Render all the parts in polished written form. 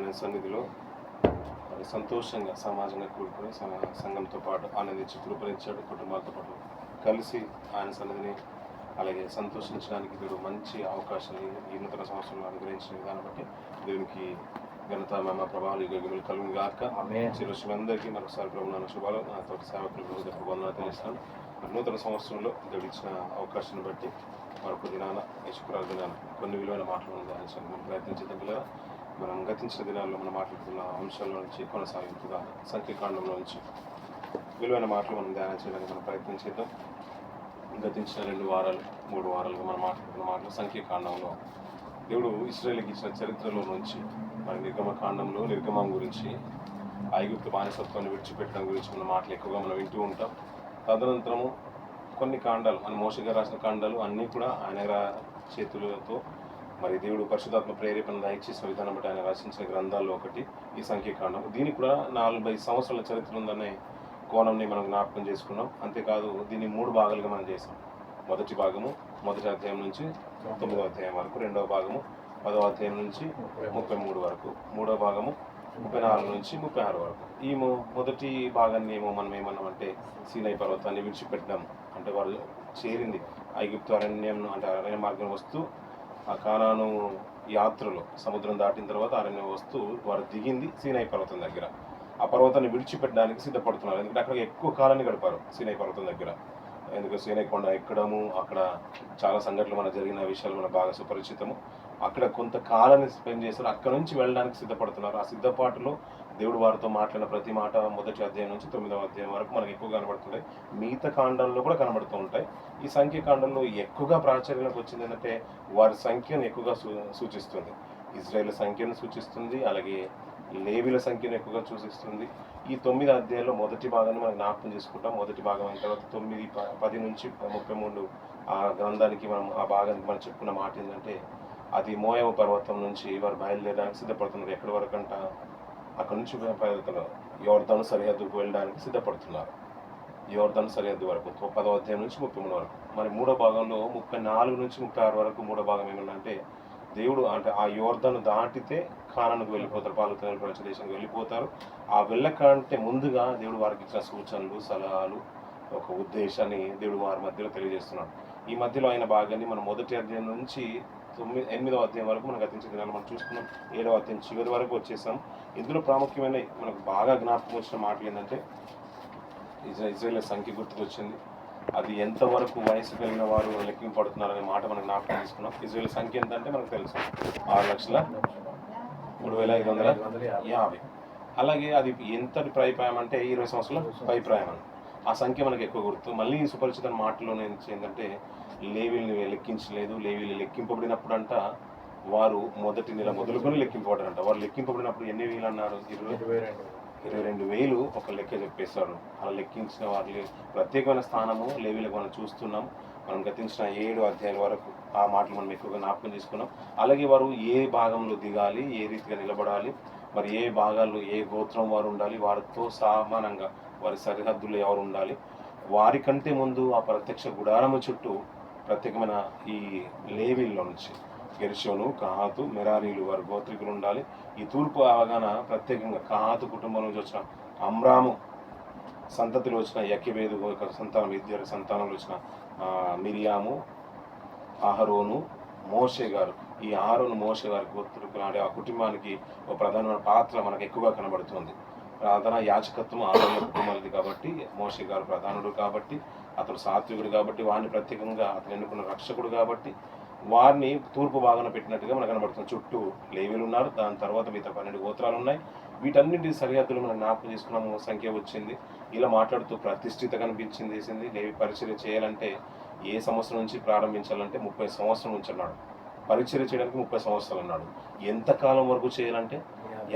ఆయన సన్నిధిలో మరి సంతోషంగా సమాజంగా కూడుకొని సంఘంతో పాటు ఆనందించి కృపరించాడు. కుటుంబాలతో పాటు కలిసి ఆయన సన్నిధిని అలాగే సంతోషించడానికి దేవుడు మంచి అవకాశాలు ఈ నూతన సంవత్సరంలో అనుగ్రహించిన విధానం బట్టి దేవునికి ఘనత మమ ప్రభావాలు యుగములు కలుగును గాక. శిరోషులందరికీ మరొకసారి ప్రభుత్వ శుభాలు నా తోటి సేవకులకు వందనాలు తెలుస్తాను. నూతన సంవత్సరంలో దేవుడు ఇచ్చిన అవకాశాన్ని బట్టి మరొక దినాన శుక్రవారం దినాన కొన్ని విలువైన మాటలు ధ్యానించడానికి మనం ప్రయత్నించేద్దాం. పిల్లల మనం గతించిన దినాల్లో మనం మాట్లాడుతున్న అంశాల నుంచి కొనసాగింపుగా సంఖ్యాకాండంలో నుంచి విలువైన మాటలు మనం ధ్యానం చేయడానికి మనం ప్రయత్నం చేద్దాం. గతించిన 3 వారాలుగా మనం మాట్లాడుతున్న మాటలు సంఖ్యాకాండంలో దేవుడు ఇశ్రాయేలుకి ఇచ్చిన చరిత్రలో నుంచి మరి నిర్గమకాండంలో నిర్గమం గురించి ఐగుప్తు బానిసత్వాన్ని విడిచిపెట్టడం గురించి మన మాటలు ఎక్కువగా మనం వింటూ ఉంటాం. తదనంతరము కొన్ని కాండాలు మన మోషే గారు రాసిన కాండాలు అన్నీ కూడా ఆయన చేతులతో మరి దేవుడు పరిశుధాత్మ ప్రేరేపణ దయచేసిన విధానం బట్టి ఆయన రచించిన గ్రంథాల్లో ఒకటి ఈ సంఖ్యాకాండం. దీనికి కూడా 40 సంవత్సరాల చరిత్ర ఉందనే కోణంని మనం జ్ఞాపకం చేసుకున్నాం. అంతేకాదు దీన్ని 3 భాగాలుగా మనం చేసాం. మొదటి భాగము 1వ అధ్యాయం నుంచి 9వ అధ్యాయం వరకు, 2వ భాగము 10వ అధ్యాయం నుంచి 33 వరకు, 3వ భాగము 34 నుంచి 36 వరకు. ఈ మొదటి భాగాన్ని మనం ఏమన్నామంటే సీనాయి పర్వతాన్ని విడిచిపెట్టడం అంటే వారు చేరింది ఐగుప్తు అరణ్యం అంటే అరణ్య మార్గం వస్తూ ఆ కానాను యాత్రలో సముద్రం దాటిన తర్వాత అరణ్యం వస్తూ వారు దిగింది సీనాయి పర్వతం దగ్గర. ఆ పర్వతాన్ని విడిచిపెట్టడానికి సిద్ధపడుతున్నారు. ఎందుకంటే అక్కడ ఎక్కువ కాలాన్ని గడిపారు సీనాయి పర్వతం దగ్గర. ఎందుకంటే సీనాయి కొండ ఎక్కడము, అక్కడ చాలా సంఘటనలు మనకు జరిగిన విషయాలు మనకు బాగా సుపరిచితము. అక్కడ కొంత కాలాన్ని స్పెండ్ చేస్తారు. అక్కడ నుంచి వెళ్ళడానికి సిద్ధపడుతున్నారు. ఆ సిద్ధపాటులో దేవుడు వారితో మాట్లాడిన ప్రతి మాట 1వ అధ్యాయం నుంచి 9వ అధ్యాయం వరకు మనకు ఎక్కువ కనబడుతుంటాయి. మిగతా కాండాల్లో కూడా కనబడుతూ ఉంటాయి. ఈ సంఖ్యాకాండంలో ఎక్కువగా ప్రాచుర్యంలోకి వచ్చింది ఏంటంటే వారి సంఖ్యను ఎక్కువగా సూచిస్తుంది. ఇజ్రాయేల్ సంఖ్యను సూచిస్తుంది, అలాగే లేవీల సంఖ్యను ఎక్కువగా సూచిస్తుంది. ఈ 9 అధ్యాయంలో మొదటి భాగాన్ని మనం జ్ఞాపకం చేసుకుంటాం. మొదటి భాగం అయిన తర్వాత 9, 10 నుంచి 33 ఆ గ్రంథానికి ఆ భాగానికి మనం చెప్పుకున్న మాట ఏంటంటే అది మోయాబు పర్వతం నుంచి వారు బయలుదేరడానికి సిద్ధపడుతున్నారు. ఎక్కడి వరకు అంట అక్కడ నుంచి యోర్దాను సరిహద్దుకు వెళ్ళడానికి సిద్ధపడుతున్నారు. యోర్దాను సరిహద్దు వరకు 10వ అధ్యాయం నుంచి 33 వరకు. మరి 3వ భాగంలో 34 నుంచి 36 వరకు 3వ భాగం ఏమంటే దేవుడు అంటే ఆ యోర్దాను దాటితే కానానుకు వెళ్ళిపోతారు, పాలుతున్న ప్రదేశానికి వెళ్ళిపోతారు. ఆ వెళ్ళకంటే ముందుగా దేవుడు వారికి ఇచ్చిన సూచనలు, సలహాలు, ఒక ఉద్దేశాన్ని దేవుడు వారి మధ్యలో తెలియజేస్తున్నాడు. ఈ మధ్యలో అయిన భాగాన్ని మనం 1వ అధ్యాయం నుంచి 8వ అధ్యాయం వరకు మనం గతించిన దినాలు మనం చూసుకున్నాం. 7వ అధ్యాయం చివరి వరకు వచ్చేసాం. ఇందులో ప్రాముఖ్యమైన మనకు బాగా జ్ఞాపకం వచ్చిన మాటలు ఏంటంటే ఇజ్రాయేల్ సంఖ్య గుర్తుకొచ్చింది. అది ఎంతవరకు వయసు కలిగిన వారు లెక్కింపడుతున్నారనే మాట మనం జ్ఞాపకం తీసుకున్నాం. ఇజ్రాయేల్ సంఖ్య ఎంతంటే మనకు తెలుసు 6,03,550. అలాగే అది ఎంతటి ప్రాయం అంటే 20 సంవత్సరాల ప్రాయం అని ఆ సంఖ్య మనకు ఎక్కువ గుర్తు. మళ్ళీ సుపరిచిత మాటలోనే ఏంటంటే లేవీల్ని లెక్కించలేదు. లేవీలు లెక్కింపబడినప్పుడు అంట వారు మొదటి నెల మొదలుకొని లెక్కింపబడారంట. వారు లెక్కింపబడినప్పుడు ఎన్ని వేలు అన్నారు? 22,000 ఒక లెక్క చెప్పేశారు. అలా లెక్కించిన వారి ప్రత్యేకమైన స్థానము లేవీలకు మనం చూస్తున్నాం. మనం గతించిన 7 అధ్యాయాల వరకు ఆ మాటలు మనం ఎక్కువగా జ్ఞాపకం చేసుకున్నాం. అలాగే వారు ఏ భాగంలో దిగాలి, ఏ రీతిగా నిలబడాలి, మరి ఏ భాగాల్లో ఏ గోత్రం వారు ఉండాలి, వారితో సమానంగా వారి సరిహద్దులో ఎవరు ఉండాలి, వారికంటే ముందు ఆ ప్రత్యక్ష గుడారము చుట్టూ ప్రత్యేకమైన ఈ లేవీల్లో నుంచి గెర్షోను, కహాతు, మెరారీలు వారి గోత్రికులు ఉండాలి. ఈ తూర్పు అవగాహన ప్రత్యేకంగా కహాతు కుటుంబం నుంచి వచ్చిన అమ్రాము సంతతిలో వచ్చిన యకెబేదు సంతానం, 2 సంతానంలో వచ్చిన మిరియాము, అహరోను, మోషే గారు. ఈ అహరోను, మోషే గారి గోత్రికులు అంటే ఆ కుటుంబానికి ఒక ప్రధానమైన పాత్ర మనకు ఎక్కువగా కనబడుతుంది. ప్రార్థన యాచకత్వం ఆరోగ్య కుటుంబాలది కాబట్టి మోషే గారు ప్రధానుడు కాబట్టి, అతడు సాత్వికుడు కాబట్టి, వారిని ప్రత్యేకంగా అతను ఎన్నుకున్న రక్షకుడు కాబట్టి వారిని తూర్పు భాగంలో పెట్టినట్టుగా మనకు కనబడుతుంది. చుట్టూ లేవీలు ఉన్నారు, దాని తర్వాత మిగతా 12 గోత్రాలు ఉన్నాయి. వీటన్నింటి సరిహద్దులు మనం జ్ఞాపకం చేసుకున్నాము. సంఖ్య వచ్చింది. ఇలా మాట్లాడుతూ ప్రతిష్ఠిత కనిపించింది. లేవి పరిచర్య చేయాలంటే ఏ సంవత్సరం నుంచి ప్రారంభించాలంటే 30 సంవత్సరం నుంచి అన్నాడు. పరిచర్య చేయడానికి 30 సంవత్సరాలు అన్నాడు. ఎంతకాలం వరకు చేయాలంటే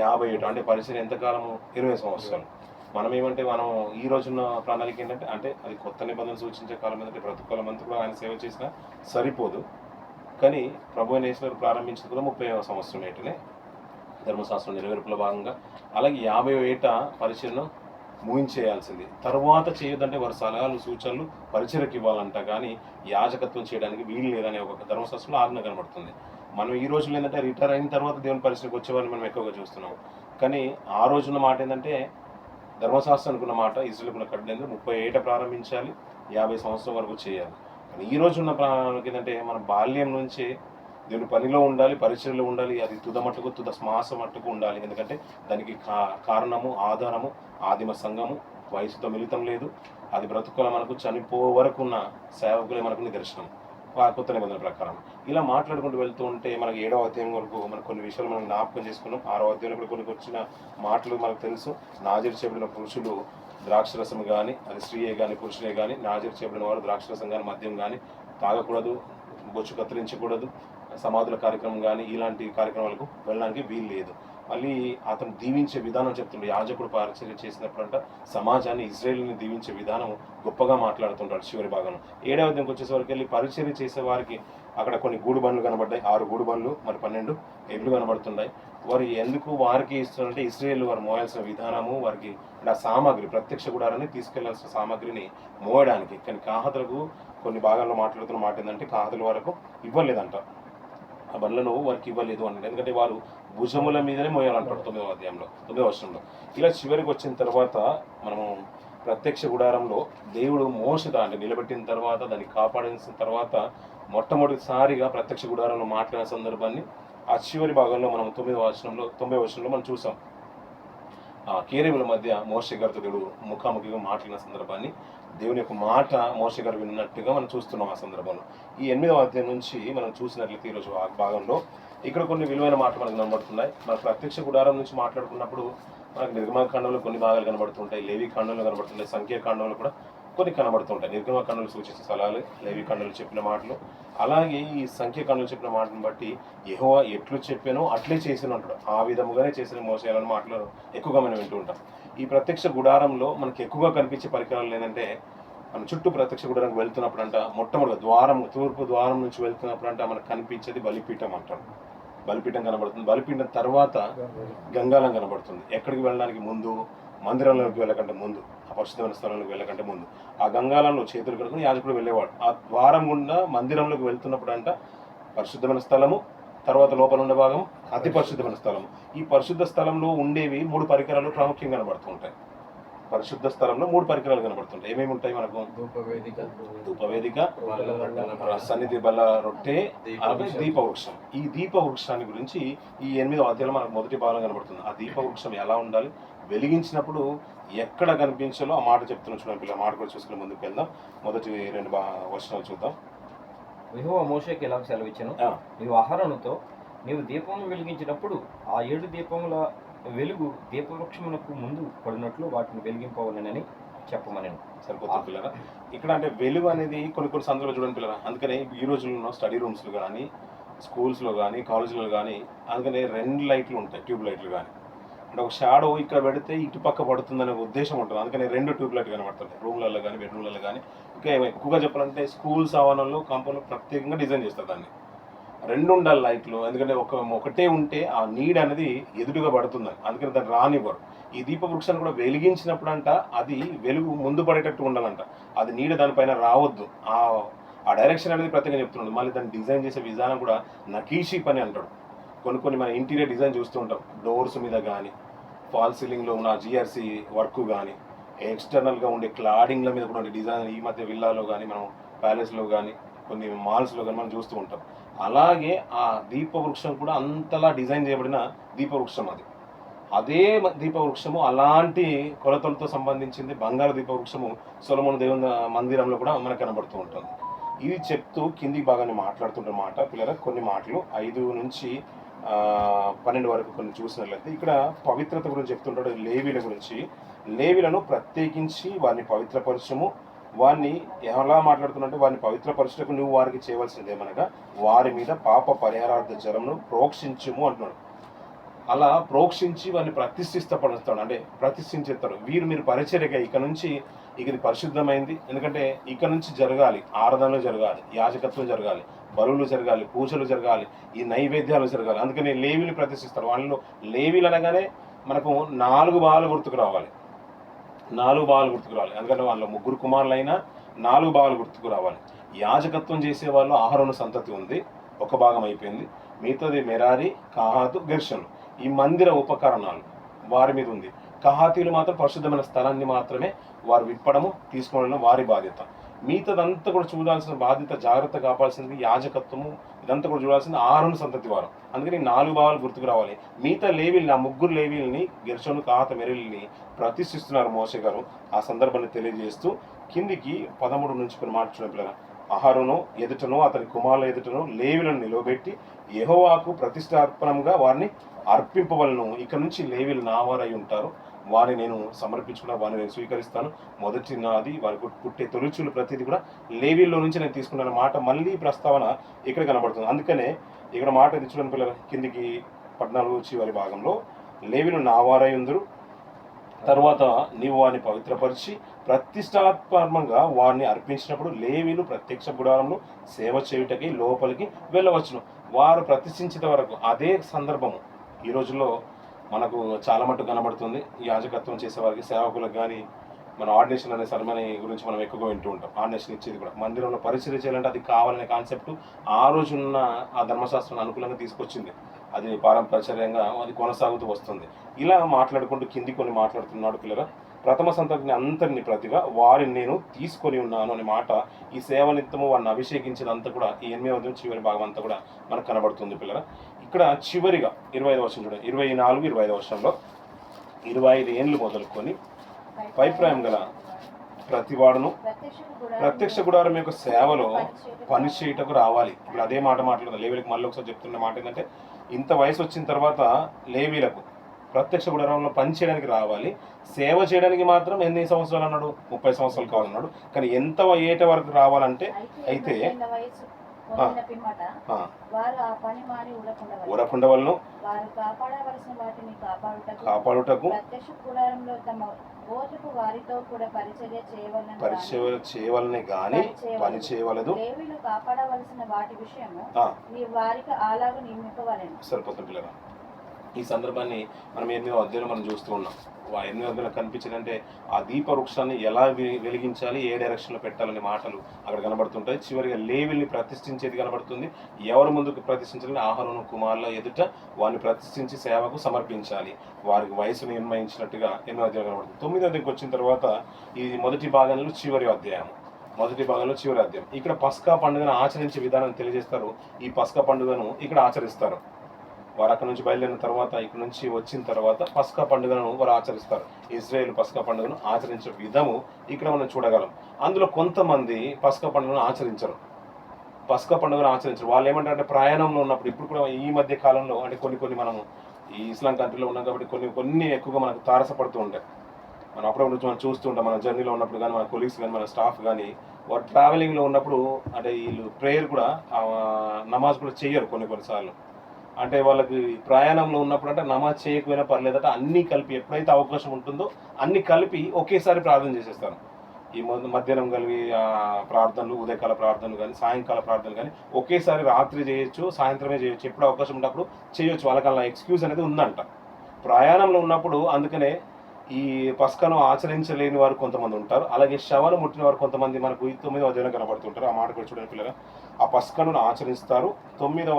57. అంటే పరిచర్య ఎంతకాలము? 20 సంవత్సరాలు. మనం ఈ రోజున్న ప్రణాళిక ఏంటంటే అంటే అది కొత్త నిబంధన సూచించే కాలం ఏంటంటే ప్రతికాలం అంతా కూడా ఆయన సేవ చేసినా సరిపోదు. కానీ ప్రభు అయిన యేసు ప్రారంభించింది కూడా 30వ సంవత్సరం ఏటనే ధర్మశాస్త్రం నెరవేర్పుల భాగంగా. అలాగే 50వ ఏట పరిచర్యను ముగించేయాల్సింది. తర్వాత చేయొద్దంటే వారి సలహాలు, సూచనలు పరిచర్యకి ఇవ్వాలంట. కానీ యాజకత్వం చేయడానికి వీలు లేదనే ఒక ధర్మశాస్త్రంలో ఆజ్ఞ కనబడుతుంది. మనం ఈ రోజుల్లో ఏంటంటే రిటైర్ అయిన తర్వాత దేవుని పరిస్థితికి వచ్చేవాళ్ళని మనం ఎక్కువగా చూస్తున్నాం. కానీ ఆ రోజున్న మాట ఏంటంటే ధర్మశాస్త్రం అనుకున్న మాట ఇజ్రాయేలుకున్న కట్టడం 30 ఏట ప్రారంభించాలి, 50 సంవత్సరం వరకు చేయాలి. కానీ ఈ రోజున్న ఏంటంటే మన బాల్యం నుంచే దేవుని పనిలో ఉండాలి, పరిచర్యలో ఉండాలి. అది తుద శ్వాస మట్టుకు ఉండాలి. ఎందుకంటే దానికి కారణము, ఆధారము ఆదిమ సంఘము. వయసుతో మిళితం లేదు. అది బ్రతుకుల మనకు చనిపో వరకు ఉన్న సేవకులే మనకు నిదర్శనం కొత్త నిబంధనల ప్రకారం. ఇలా మాట్లాడుకుంటూ వెళ్తూ ఉంటే మనకి 7వ అధ్యాయం వరకు మనకు కొన్ని విషయాలు మనం జ్ఞాపకం చేసుకున్నాం. 6వ అధ్యాయంలో కూడా కొన్ని వచ్చిన మాటలు మనకు తెలుసు. నాజీరు చేయబడిన పురుషులు ద్రాక్షరసం కానీ, అది స్త్రీయే కానీ పురుషులే కానీ, నాజీరు చేయబడిన వారు ద్రాక్షరసం కానీ మద్యం కానీ తాగకూడదు, బొచ్చు కత్తిరించకూడదు, సమాధుల కార్యక్రమం కానీ ఇలాంటి కార్యక్రమాలకు వెళ్ళడానికి వీలు లేదు. మళ్ళీ అతను దీవించే విధానం చెప్తుండే. యాజకుడు పరిచర్య చేసినప్పుడంట సమాజాన్ని, ఇజ్రాయేల్ని దీవించే విధానం గొప్పగా మాట్లాడుతుంటాడు చివరి భాగంలో. 7వ అధ్యాయంకి వచ్చేసరికి వెళ్ళి పరిచర్య చేసే వారికి అక్కడ కొన్ని గూడు బండ్లు కనబడ్డాయి. 6 గూడు బండ్లు, మరి 12 ఎడ్లు కనబడుతున్నాయి. వారు ఎందుకు వారికి ఇస్తున్నారంటే ఇజ్రాయేల్ వారు మోయాల్సిన విధానము, వారికి ఆ సామాగ్రి, ప్రత్యక్ష గుడారాన్ని తీసుకెళ్లాల్సిన సామాగ్రిని మోయడానికి. కానీ కాహతులకు కొన్ని భాగాల్లో మాట్లాడుతున్న మాట ఏంటంటే కాహతుల వరకు ఇవ్వలేదంట, ఆ బండ్లను వారికి ఇవ్వలేదు అన్నాడు. ఎందుకంటే వారు భుజముల మీదనే మోయాలంటాడు 9వ అధ్యాయంలో, 9వ వచనంలో. ఇలా చివరికి వచ్చిన తర్వాత మనము ప్రత్యక్ష గుడారంలో దేవుడు మోషే దాన్ని నిలబెట్టిన తర్వాత, దాన్ని కాపాడిన తర్వాత మొట్టమొదటిసారిగా ప్రత్యక్ష గుడారంలో మాట్లాడిన సందర్భాన్ని ఆ చివరి భాగంలో మనం 90వ వచనంలో మనం చూసాం. ఆ కేరేవుల మధ్య మోషే గారితో దేవుడు ముఖాముఖిగా మాట్లాడిన సందర్భాన్ని, దేవుని యొక్క మాట మోషే గారు విన్నట్టుగా మనం చూస్తున్నాం. ఆ సందర్భంలో ఈ 8వ అధ్యాయం నుంచి మనం చూసినట్లయితే ఈరోజు ఆ భాగంలో ఇక్కడ కొన్ని విలువైన మాటలు మనకు కనబడుతున్నాయి. మన ప్రత్యక్ష గుడారం నుంచి మాట్లాడుకున్నప్పుడు మనకు నిర్గమకాండంలో కొన్ని భాగాలు కనబడుతుంటాయి, లేవి కాండంలో కనబడుతుంటాయి, సంఖ్యాకాండంలో కూడా కొన్ని కనబడుతుంటాయి. నిర్గమకాండంలో సూచించే స్థలాలు, లేవి కాండంలో చెప్పిన మాటలు, అలాగే ఈ సంఖ్యాకాండంలో చెప్పిన మాటను బట్టి యెహోవా ఎట్లు చెప్పానో అట్లే చేసిన అంటాడు. ఆ విధముగానే చేసిన మోసేయాలని మాటలు ఎక్కువగా మనం వింటూ ఉంటాం. ఈ ప్రత్యక్ష గుడారంలో మనకి ఎక్కువగా కనిపించే పరికరాలు ఏంటంటే, మన చుట్టూ ప్రత్యక్ష గుడారానికి వెళ్తున్నప్పుడు అంట మొట్టమొదటి ద్వారం, తూర్పు ద్వారం నుంచి వెళ్తున్నప్పుడు అంట మనకు కనిపించేది బలిపీఠం అంటాడు. బలిపీఠం కనబడుతుంది. బలిపీఠం తర్వాత గంగాలం కనబడుతుంది. ఎక్కడికి వెళ్ళడానికి ముందు, మందిరంలోకి వెళ్ళకంటే ముందు, ఆ పరిశుద్ధమైన స్థలంలోకి వెళ్ళకంటే ముందు ఆ గంగాలంలో చేతులు కడుకుని యాజకుడు వెళ్ళేవాడు. ఆ ద్వారం గుండా మందిరంలోకి వెళ్తున్నప్పుడు అంట పరిశుద్ధమైన స్థలము, తర్వాత లోపల ఉండే భాగం అతి పరిశుద్ధమైన స్థలము. ఈ పరిశుద్ధ స్థలంలో ఉండేవి 3 పరికరాలు ప్రాముఖ్యంగా కనబడుతూ ఉంటాయి. పరిశుద్ధ స్థలంలో 3 పరికరాలు కనబడుతుంటాయి. ఏమేమి ఉంటాయి మనకు? ధూపవేదిక, సన్నిధి బల్ల రొట్టె, దీపవృక్షం. ఈ దీపవృక్షాన్ని గురించి ఈ 8వ అధ్యాయంలో మనకు మొదటి భాగం కనబడుతుంది. ఆ దీపవృక్షం ఎలా ఉండాలి, వెలిగించినప్పుడు ఎక్కడ కనిపించాలో ఆ మాట చెప్తున్నా చూడండి పిల్లల. మాట కూడా చూసుకుని ముందుకు వెళ్దాం. మొదటి 2 వచనాలు చూద్దాం. యెహోవా మోషేకి ఎలా సెలవిచ్చెను, నీవు అహరోనుతో నీవు దీపమును వెలిగించినప్పుడు ఆ 7 దీపముల వెలుగు దీపవృక్షమునకు ముందు పడినట్లు వాటిని వెలిగింపవలెనని చెప్పమనెను. సరిపోతుంది పిల్లరా. ఇక్కడ అంటే వెలుగు అనేది కొన్ని సందర్భాలు చూడండి పిల్లరా. అందుకనే ఈ రోజుల్లో స్టడీ రూమ్స్లో కానీ, స్కూల్స్లో కానీ, కాలేజీలో కానీ అందుకనే 2 లైట్లు ఉంటాయి, ట్యూబ్ లైట్లు కానీ. అంటే ఒక షాడో ఇక్కడ పెడితే ఇటు పక్క పడుతుందనే ఉద్దేశం ఉంటుంది. అందుకని 2 ట్యూబ్ లైట్లు కనబడుతుంటాయి రూమ్లలో కానీ, బెడ్రూమ్లలో కానీ. ఇంకా ఎక్కువగా చెప్పాలంటే స్కూల్స్ ఆవరణలో కాంపౌండ్లో ప్రత్యేకంగా డిజైన్ చేస్తారు దాన్ని. 2 ఉండాలి లైట్లు. ఎందుకంటే ఒకటే ఉంటే ఆ నీడ అనేది ఎదురుగా పడుతుందని, అందుకని దాన్ని రానివ్వరు. ఈ దీపవృక్షాన్ని కూడా వెలిగించినప్పుడు అంట అది వెలుగు ముందు పడేటట్టు ఉండాలంట. అది నీడ దానిపైన రావద్దు. ఆ డైరెక్షన్ అనేది ప్రత్యేకంగా చెప్తున్నాడు. మళ్ళీ దాన్ని డిజైన్ చేసే విధానం కూడా నకీషీ పని అంటాడు. కొన్ని మన ఇంటీరియర్ డిజైన్ చూస్తూ ఉంటాం. డోర్స్ మీద కానీ, ఫాల్ సీలింగ్లో ఉన్న జిఆర్సీ వర్క్ కానీ, ఎక్స్టర్నల్గా ఉండే క్లాడింగ్ల మీద కూడా ఉండే డిజైన్ ఈ మధ్య విల్లాలో కానీ, మనం ప్యాలెస్లో కానీ, కొన్ని మాల్స్లో కానీ మనం చూస్తూ ఉంటాం. అలాగే ఆ దీపవృక్షం కూడా అంతలా డిజైన్ చేయబడిన దీపవృక్షం అది. అదే దీపవృక్షము అలాంటి కొలతలతో సంబంధించింది బంగారు దీపవృక్షము సొలొమోను దేవుని మందిరంలో కూడా మనకు కనబడుతూ ఉంటుంది. ఇది చెప్తూ కింది భాగాన్ని మాట్లాడుతుంటే మాట పిల్లల కొన్ని మాటలు 5 నుంచి 12 వరకు కొన్ని చూసినట్లయితే ఇక్కడ పవిత్రత గురించి చెప్తుంటాడు. లేవీల గురించి, లేవీలను ప్రత్యేకించి వారిని పవిత్రపరచము. వారిని ఎలా మాట్లాడుతున్నట్టు వారిని పవిత్రపరచుటకు నువ్వు వారికి చేయవలసింది ఏమనగా వారి మీద పాప పరిహారార్థ జలమును ప్రోక్షించుము అంటున్నాడు. అలా ప్రోక్షించి వారిని ప్రతిష్ఠితపరుస్తాడు, అంటే ప్రతిష్ఠించేస్తాడు. మీరు పరిచర్యగా ఇక నుంచి ఇది పరిశుద్ధమైంది. ఎందుకంటే ఇక నుంచి జరగాలి, ఆరాధనలు జరగాలి, యాజకత్వం జరగాలి, బలులు జరగాలి, పూజలు జరగాలి, ఈ నైవేద్యాలు జరగాలి. అందుకని లేవీలు ప్రతిష్ఠిస్తారు. వాళ్ళలో లేవీలు అనగానే మనకు 4 భాగాలు గుర్తుకు రావాలి. 4 భాగాలు గుర్తుకు రావాలి. ఎందుకంటే వాళ్ళ 3 కుమారులైనా 4 భాగాలు గుర్తుకు రావాలి. యాజకత్వం చేసే వాళ్ళు అహరోను సంతతి ఉంది, ఒక భాగం అయిపోయింది. మిగతాది మెరారి, కహాతు, గెర్షను. ఈ మందిర ఉపకరణాలు వారి మీద ఉంది. కహాతీలు మాత్రం పరిశుద్ధమైన స్థలాన్ని మాత్రమే వారు విప్పడము తీసుకోవడం వారి బాధ్యత. మిగతాదంతా కూడా చూడాల్సిన బాధ్యత, జాగ్రత్త కాపాల్సింది యాజకత్వము. ఇదంతా కూడా చూడాల్సింది ఆరోను సంతతి వారు. అందుకని 4 భావాలు గుర్తుకు రావాలి. మిగతా లేవీల్ని, ఆ 3 లేవీల్ని, గెర్షోను, కహాత, మెరారీని ప్రతిష్ఠిస్తున్నారు మోషే గారు. ఆ సందర్భాన్ని తెలియజేస్తూ కిందికి 13 నుంచి కొన్ని మాట చూడండి పిల్లలు. అహరోను ఎదుటను అతని కుమారుల ఎదుటను లేవీలను నిలవబెట్టి యెహోవాకు ప్రతిష్టార్పణంగా వారిని అర్పింపవలను. ఇక్కడ నుంచి లేవీలు నా వారై ఉంటారు, వారిని నేను సమర్పించుకున్నా, వారిని నేను స్వీకరిస్తాను. మొదటి నాది, వారికి పుట్టే తొలిచూలు ప్రతిదీ కూడా లేవీల్లో నుంచి నేను తీసుకున్న మాట మళ్ళీ ప్రస్తావన ఇక్కడ కనబడుతుంది. అందుకనే ఇక్కడ మాట ఇది చూడండి పిల్లలు, కిందికి 14 చివరి భాగంలో లేవీలు నా వారై ఉందరు, తర్వాత నీవు వారిని పవిత్రపరిచి ప్రతిష్టాత్మకంగా వారిని అర్పించినప్పుడు లేవీలు ప్రత్యక్ష గుడారంలో సేవ చేయుటకి లోపలికి వెళ్ళవచ్చును. వారు ప్రతిష్ఠించిన వరకు అదే సందర్భము ఈ రోజుల్లో మనకు చాలా మట్టుకు కనబడుతుంది. ఈ యాజకత్వం చేసేవారికి, సేవకులకు కానీ మన ఆర్డినేషన్ అనే సెరమనీ గురించి మనం ఎక్కువగా వింటూ ఉంటాం. ఆర్డినేషన్ ఇచ్చేది కూడా మందిరంలో పరిచయం చేయాలంటే అది కావాలనే కాన్సెప్ట్ ఆ రోజున్న ఆ ధర్మశాస్త్రం అనుకూలంగా తీసుకొచ్చింది. అది పారంపర్యంగా అది కొనసాగుతూ వస్తుంది. ఇలా మాట్లాడుకుంటూ కింది కొన్ని మాట్లాడుతున్నాడు పిల్లరా. ప్రథమ సంతతిని అంతరిని ప్రతిగా వారిని నేను తీసుకొని ఉన్నాను అనే మాట ఈ సేవ నిత్యము వారిని అభిషేకించినంతా కూడా ఈ 8వ అధ్యాయం చివరి భాగం అంతా కూడా మనకు కనబడుతుంది పిల్లరా. ఇక్కడ చివరిగా 25వ వచనం చూడండి. 24, 25వ వచనంలో 25 ఏండ్లు మొదలుకొని పైప్రాయం గల ప్రతివాడును ప్రత్యక్ష గుడారం యొక్క సేవలో పని చేయటకు రావాలి. ఇప్పుడు అదే మాట మాట్లాడుతుంది. లేవీలకు మళ్ళీ ఒకసారి చెప్తున్న మాట ఏంటంటే, ఇంత వయసు వచ్చిన తర్వాత లేవీలకు ప్రత్యక్ష గుడారంలో పని చేయడానికి రావాలి. సేవ చేయడానికి మాత్రం ఎన్ని సంవత్సరాలు అన్నాడు? 30 సంవత్సరాలు కావాలన్నాడు. కానీ ఎంత ఏట వరకు రావాలంటే అయితే ఊరకుండవలను కాపాడుటకు పరిచయ చేయవలనే గాని పని చేయవలదు. సరిపోతుంది పిల్లరా. ఈ సందర్భాన్ని మనం 8వ అధ్యాయంలో మనం చూస్తూ ఉన్నాం. 8వ అధ్యాయంలో కనిపించిందంటే ఆ దీప వృక్షాన్ని ఎలా వెలిగించాలి, ఏ డైరెక్షన్లో పెట్టాలనే మాటలు అక్కడ కనబడుతుంటాయి. చివరిగా లేవీల్ని ప్రతిష్ఠించేది కనబడుతుంది. ఎవరు ముందుకు ప్రతిష్ఠించాలని? అహరోను కుమారుల ఎదుట వారిని ప్రతిష్ఠించి సేవకు సమర్పించాలి. వారికి వయసు నిర్ణయించినట్టుగా 8వ అధ్యాయం కనబడుతుంది. 9వ అధ్యాయంకి వచ్చిన తర్వాత ఈ మొదటి భాగంలో చివరి అధ్యాయం. ఇక్కడ పస్కా పండుగను ఆచరించే విధానాన్ని తెలియజేస్తారు. ఈ పస్కా పండుగను ఇక్కడ ఆచరిస్తారు. వారు అక్కడ నుంచి బయలుదేరిన తర్వాత, ఇక్కడ నుంచి వచ్చిన తర్వాత పస్కా పండుగను వారు ఆచరిస్తారు. ఇజ్రాయేల్ పస్కా పండుగను ఆచరించే విధము ఇక్కడ మనం చూడగలం. అందులో కొంతమంది పస్కా పండుగను ఆచరించరు. వాళ్ళు ఏమంటారంటే ప్రయాణంలో ఉన్నప్పుడు, ఇప్పుడు కూడా ఈ మధ్య కాలంలో అంటే కొన్ని మనము ఈ ఇస్లాం కంట్రీలో ఉన్నాం కాబట్టి కొన్ని ఎక్కువగా మనకు తారసపడుతూ ఉంటాయి. మనం అప్పుడప్పుడు మనం చూస్తూ ఉంటాం. మన జర్నీలో ఉన్నప్పుడు కానీ, మన కొలీగ్స్ కానీ, మన స్టాఫ్ కానీ, వారు ట్రావెలింగ్లో ఉన్నప్పుడు అంటే వీళ్ళు ప్రేయర్ కూడా నమాజ్ కూడా చేయరు కొన్నిసార్లు. అంటే వాళ్ళకి ప్రయాణంలో ఉన్నప్పుడు అంటే నమాజ్ చేయకపోయినా పర్లేదట, అన్నీ కలిపి ఎప్పుడైతే అవకాశం ఉంటుందో అన్ని కలిపి ఒకేసారి ప్రార్థన చేసేస్తారు. ఈ మధ్యాహ్నం కలిగి ప్రార్థనలు, ఉదయకాల ప్రార్థనలు కానీ, సాయంకాల ప్రార్థనలు కానీ ఒకేసారి రాత్రి చేయొచ్చు, సాయంత్రమే చేయొచ్చు, ఎప్పుడు అవకాశం ఉన్నప్పుడు చేయొచ్చు. వాళ్ళకి అలా ఎక్స్క్యూజ్ అనేది ఉందంట ప్రయాణంలో ఉన్నప్పుడు. అందుకనే ఈ పస్కాను ఆచరించలేని వారు కొంతమంది ఉంటారు. అలాగే శవను ముట్టిన వారు కొంతమంది మనకు 9వ అధ్యాయంలో కనబడుతుంటారు. ఆ మాట కూడా చూడండి పిల్లలు. ఆ పస్కాను ఆచరిస్తారు. 9వ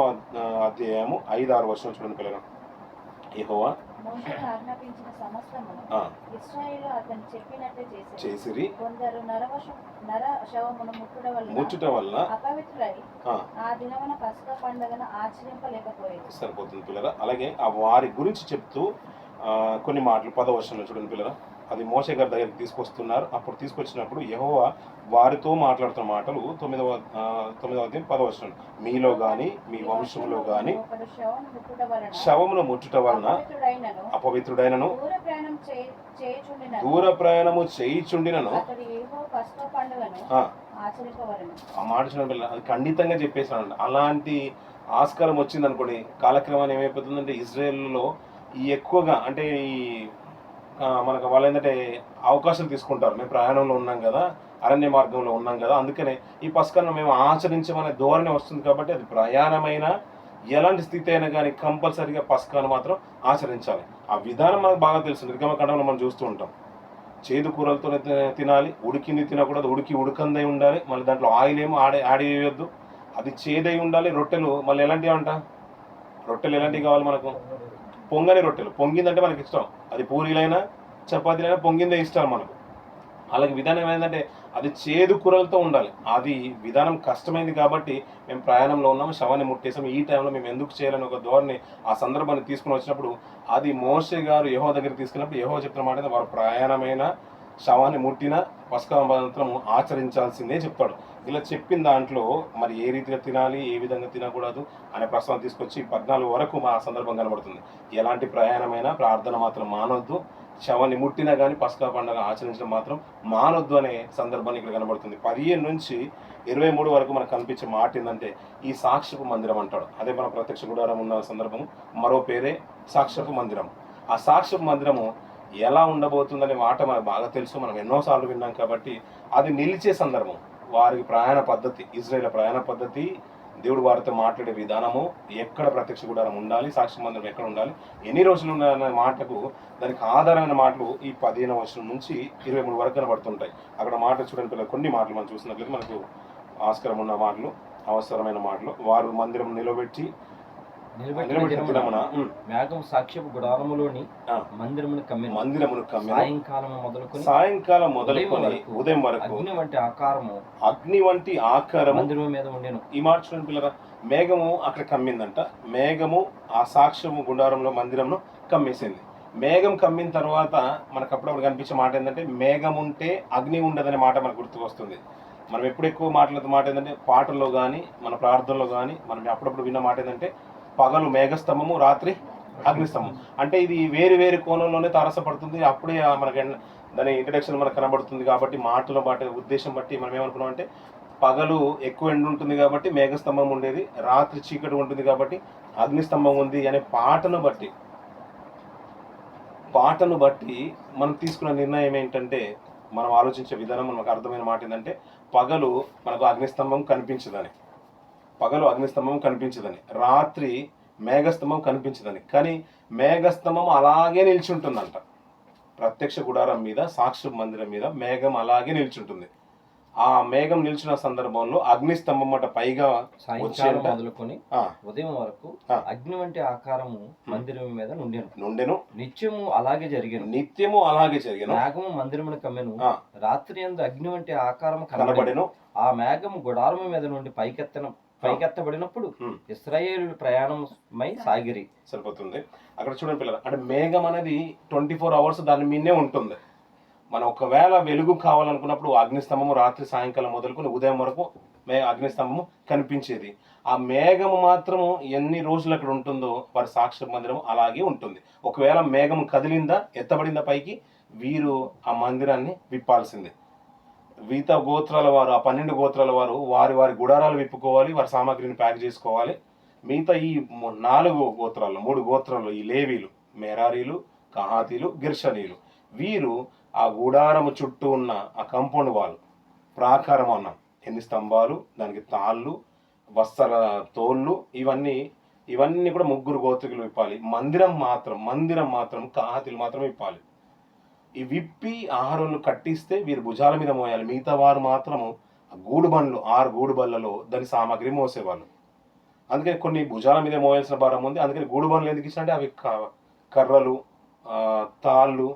అధ్యాయము 5-6 వర్షం చూడండి పిల్లలు. యెహోవా చేసిరి ముట్టుట వల్ల సరిపోతుంది పిల్లరా. అలాగే ఆ వారి గురించి చెప్తూ కొన్ని మాటలు 10వ వచనంలో చూడండి పిల్లరా. అది మోషే గారి దగ్గరికి తీసుకొస్తున్నారు. అప్పుడు తీసుకొచ్చినప్పుడు యెహోవా వారితో మాట్లాడుతున్న మాటలు 9వ అధ్యాయం 10వ వచనం. మీలో గాని మీ వంశంలో గాని శవమును ముట్టుట వలన అపవిత్రుడైనను దూర ప్రయాణము చేయుచుండినను ఆ మాట చూడండి పిల్లలు. అది ఖండితంగా చెప్పేసానండి. అలాంటి ఆస్కారం వచ్చింది అనుకోండి, కాలక్రమాన్ని ఏమైపోతుందంటే ఇజ్రాయెల్లో ఈ ఎక్కువగా అంటే ఈ మనకు వాళ్ళు ఏంటంటే అవకాశాలు తీసుకుంటారు. మేము ప్రయాణంలో ఉన్నాం కదా, అరణ్య మార్గంలో ఉన్నాం కదా, అందుకనే ఈ పస్కాను మేము ఆచరించమనే ధోరణి వస్తుంది. కాబట్టి అది ప్రయాణమైన ఎలాంటి స్థితి అయినా కానీ కంపల్సరీగా పస్కాను మాత్రం ఆచరించాలి. ఆ విధానం మనకు బాగా తెలుసు. నిర్గమకాండంలో మనం చూస్తూ ఉంటాం. చేదు కూరలతోనే తినాలి, ఉడికింది తినకూడదు, ఉడకందై ఉండాలి, మళ్ళీ దాంట్లో ఆయిల్ ఏమో యాడ్ చేయొద్దు, అది చేదై ఉండాలి. రొట్టెలు మళ్ళీ ఎలాంటివి అంట రొట్టెలు ఎలాంటివి కావాలి మనకు? పొంగని రొట్టెలు. పొంగిందంటే మనకి ఇష్టం, అది పూరీలైనా చపాతీలైనా పొంగిందే ఇష్టం మనకు. అలాగే విధానం ఏంటంటే అది చేదు కూరలతో ఉండాలి. అది విధానం కష్టమైంది కాబట్టి మేము ప్రయాణంలో ఉన్నాము, శవాన్ని ముట్టేసాము, ఈ టైంలో మేము ఎందుకు చేయాలని ఒక ధోరణి ఆ సందర్భాన్ని తీసుకుని వచ్చినప్పుడు, అది మోషే గారు యెహోవా దగ్గరికి తీసుకున్నప్పుడు యెహోవా చెప్తున్న మాట వారు ప్రయాణమైన శవాన్ని ముట్టిన పస్కా మంత్రం ఆచరించాల్సిందే చెప్తాడు. ఇలా చెప్పిన దాంట్లో మరి ఏ రీతిగా తినాలి, ఏ విధంగా తినకూడదు అనే ప్రశ్న తీసుకొచ్చి 14 వరకు మా సందర్భం కనబడుతుంది. ఎలాంటి ప్రయాణమైనా ప్రార్థన మాత్రం మానొద్దు, శవాన్ని ముట్టినా కానీ పస్కా పండుగ ఆచరించడం మాత్రం మానొద్దు అనే సందర్భాన్ని ఇక్కడ కనబడుతుంది. 15 నుంచి 23 వరకు మనకు కనిపించే మాట ఏంటంటే ఈ సాక్ష్యపు మందిరం అంటాడు. అదే మన ప్రత్యక్ష గుడారం ఉన్న సందర్భం, మరో పేరే సాక్ష్యపు మందిరం. ఆ సాక్ష్యపు మందిరము ఎలా ఉండబోతుందనే మాట మనకు బాగా తెలుసు, మనం ఎన్నోసార్లు విన్నాం కాబట్టి అది నిలిచే సందర్భం. వారికి ప్రయాణ పద్ధతి, ఇజ్రాయేల్ ప్రయాణ పద్ధతి, దేవుడు వారితో మాట్లాడే విధానము, ఎక్కడ ప్రత్యక్ష గుడారం ఉండాలి, సాక్షి మందిరం ఎక్కడ ఉండాలి, ఎన్ని రోజులు ఉండాలనే మాటకు దానికి ఆధారమైన మాటలు ఈ 15వ వచనం నుంచి 23 వరకు కనబడుతుంటాయి. అక్కడ మాట చూడండి పిల్లలు, కొన్ని మాటలు మనం చూసినట్లయితే మనకు ఆస్కారం ఉన్న మాటలు, అవసరమైన మాటలు. వారు మందిరం నిలబెట్టి మేఘం సాక్ష్యపు గుడారములోని మందిరమును కమ్మెను. సాయంకాలం మొదలుకొని ఉదయం వరకు అగ్ని వంటి ఆకారము మందిరం మీద ఉండేను. ఈ మాట చూడండి పిల్లరా, మేఘము అక్కడ కమ్మిందంట. మేఘము ఆ సాక్ష్యము గుడారంలో మందిరంను కమ్మేసింది. మేఘం కమ్మిన తర్వాత మనకు అప్పుడప్పుడు కనిపించే మాట ఏంటంటే మేఘం ఉంటే అగ్ని ఉండదనే మాట మనకు గుర్తుకొస్తుంది. మనం ఎప్పుడు ఎక్కువ మాట్లాడుతున్న మాట ఏంటంటే పాటల్లో కానీ మన ప్రార్థనలో కానీ మనం అప్పుడప్పుడు విన్న మాట ఏంటంటే పగలు మేఘస్తంభము, రాత్రి అగ్నిస్తంభం. అంటే ఇది వేరు వేరు కోణంలోనే తారసపడుతుంది. అప్పుడే మనకి దాని ఇంట్రడక్షన్ మనకు కనబడుతుంది. కాబట్టి మాటల బట్టి ఉద్దేశం బట్టి మనం ఏమనుకున్నాం అంటే పగలు ఎక్కువ ఎండ ఉంటుంది కాబట్టి మేఘస్తంభం ఉండేది, రాత్రి చీకటి ఉంటుంది కాబట్టి అగ్నిస్తంభం ఉంది అనే పాటను బట్టి మనం తీసుకున్న నిర్ణయం ఏంటంటే, మనం ఆలోచించే విధానం మనకు అర్థమైన మాట ఏంటంటే పగలు మనకు అగ్నిస్తంభం కనిపించదని, రాత్రి మేఘస్తంభం కనిపించదని. కానీ మేఘస్తంభం అలాగే నిల్చుంటుందంట. ప్రత్యక్ష గుడారం మీద, సాక్షి మందిరం మీద మేఘం అలాగే నిల్చుంటుంది. ఆ మేఘం నిలిచిన సందర్భంలో అగ్నిస్తంభం అట పైగా మొదలుకొని ఉదయం వరకు అగ్ని వంటి ఆకారము మందిరం మీద నుండెను. నిత్యము అలాగే జరిగెను. మేఘము మందిరమును కమ్మెను. రాత్రి యందు అగ్ని వంటి ఆకారము కనబడెను. ఆ మేఘము గుడారము మీద నుండి పైకెత్తబడినప్పుడు ఇశ్రాయేలు ప్రయాణమై సాగిరి. సరిపోతుంది. అక్కడ చూడండి పిల్లలు, అంటే మేఘం అనేది 24 hours దాని మీదే ఉంటుంది. మనం ఒకవేళ వెలుగు కావాలనుకున్నప్పుడు అగ్నిస్తంభము రాత్రి సాయంకాలం మొదలుకొని ఉదయం వరకు అగ్నిస్తంభము కనిపించేది. ఆ మేఘము మాత్రము ఎన్ని రోజులు అక్కడ ఉంటుందో వారి సాక్షి మందిరం అలాగే ఉంటుంది. ఒకవేళ మేఘం కదిలిందా, ఎత్తబడిందా పైకి, వీరు ఆ మందిరాన్ని విప్పాల్సిందే. మిగతా గోత్రాల వారు, ఆ 12 గోత్రాల వారు వారి గుడారాలు విప్పుకోవాలి, వారి సామాగ్రిని ప్యాక్ చేసుకోవాలి. మిగతా ఈ 3 గోత్రాలు, ఈ లేవీలు, మెరారీలు, కహాతీలు, గిర్షనీలు, వీరు ఆ గుడారము చుట్టూ ఉన్న ఆ కాంపౌండ్ వాల్, ప్రాకారం అన్నాం, ఎన్ని స్తంభాలు, దానికి తాళ్ళు, వస్త్ర తోళ్ళు, ఇవన్నీ కూడా 3 గోత్రికులు విప్పాలి. మందిరం మాత్రం కహాతీలు మాత్రం విప్పాలి. ఈ విప్పి ఆహారాలను కట్టిస్తే వీరు భుజాల మీద మోయాలి. మిగతా వారు మాత్రము గూడు బండ్లు, 6 గూడు బళ్ళలో దాని సామాగ్రి మోసేవాళ్ళు. అందుకని కొన్ని భుజాల మీద మోయాల్సిన భారం ఉంది. అందుకని గూడు బండ్లు ఎందుకు ఇచ్చినట్టే అవి కర్రలు, తాళ్ళు,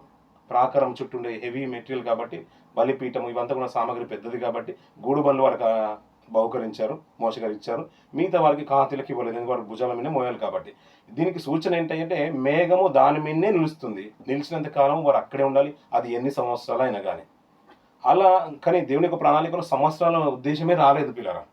ప్రాకారం చుట్టూ ఉండే హెవీ మెటీరియల్ కాబట్టి, బలిపీఠం ఇవంతా కూడా సామాగ్రి పెద్దది కాబట్టి గూడు బండ్లు వారికి బహుకరించారు, మోసగా ఇచ్చారు. మిగతా వారికి కాంతిలకి ఇవ్వలేదు, ఎందుకంటే వారి భుజాల మీదే మోయాలి కాబట్టి. దీనికి సూచన ఏంటంటే మేఘము దాని మీదనే నిలుస్తుంది. నిలిచినంత కాలం వారు అక్కడే ఉండాలి, అది ఎన్ని సంవత్సరాలు అయినా కానీ. అలా కానీ దేవుని యొక్క ప్రణాళికలో సంవత్సరాల ఉద్దేశమే రాలేదు పిల్లరా.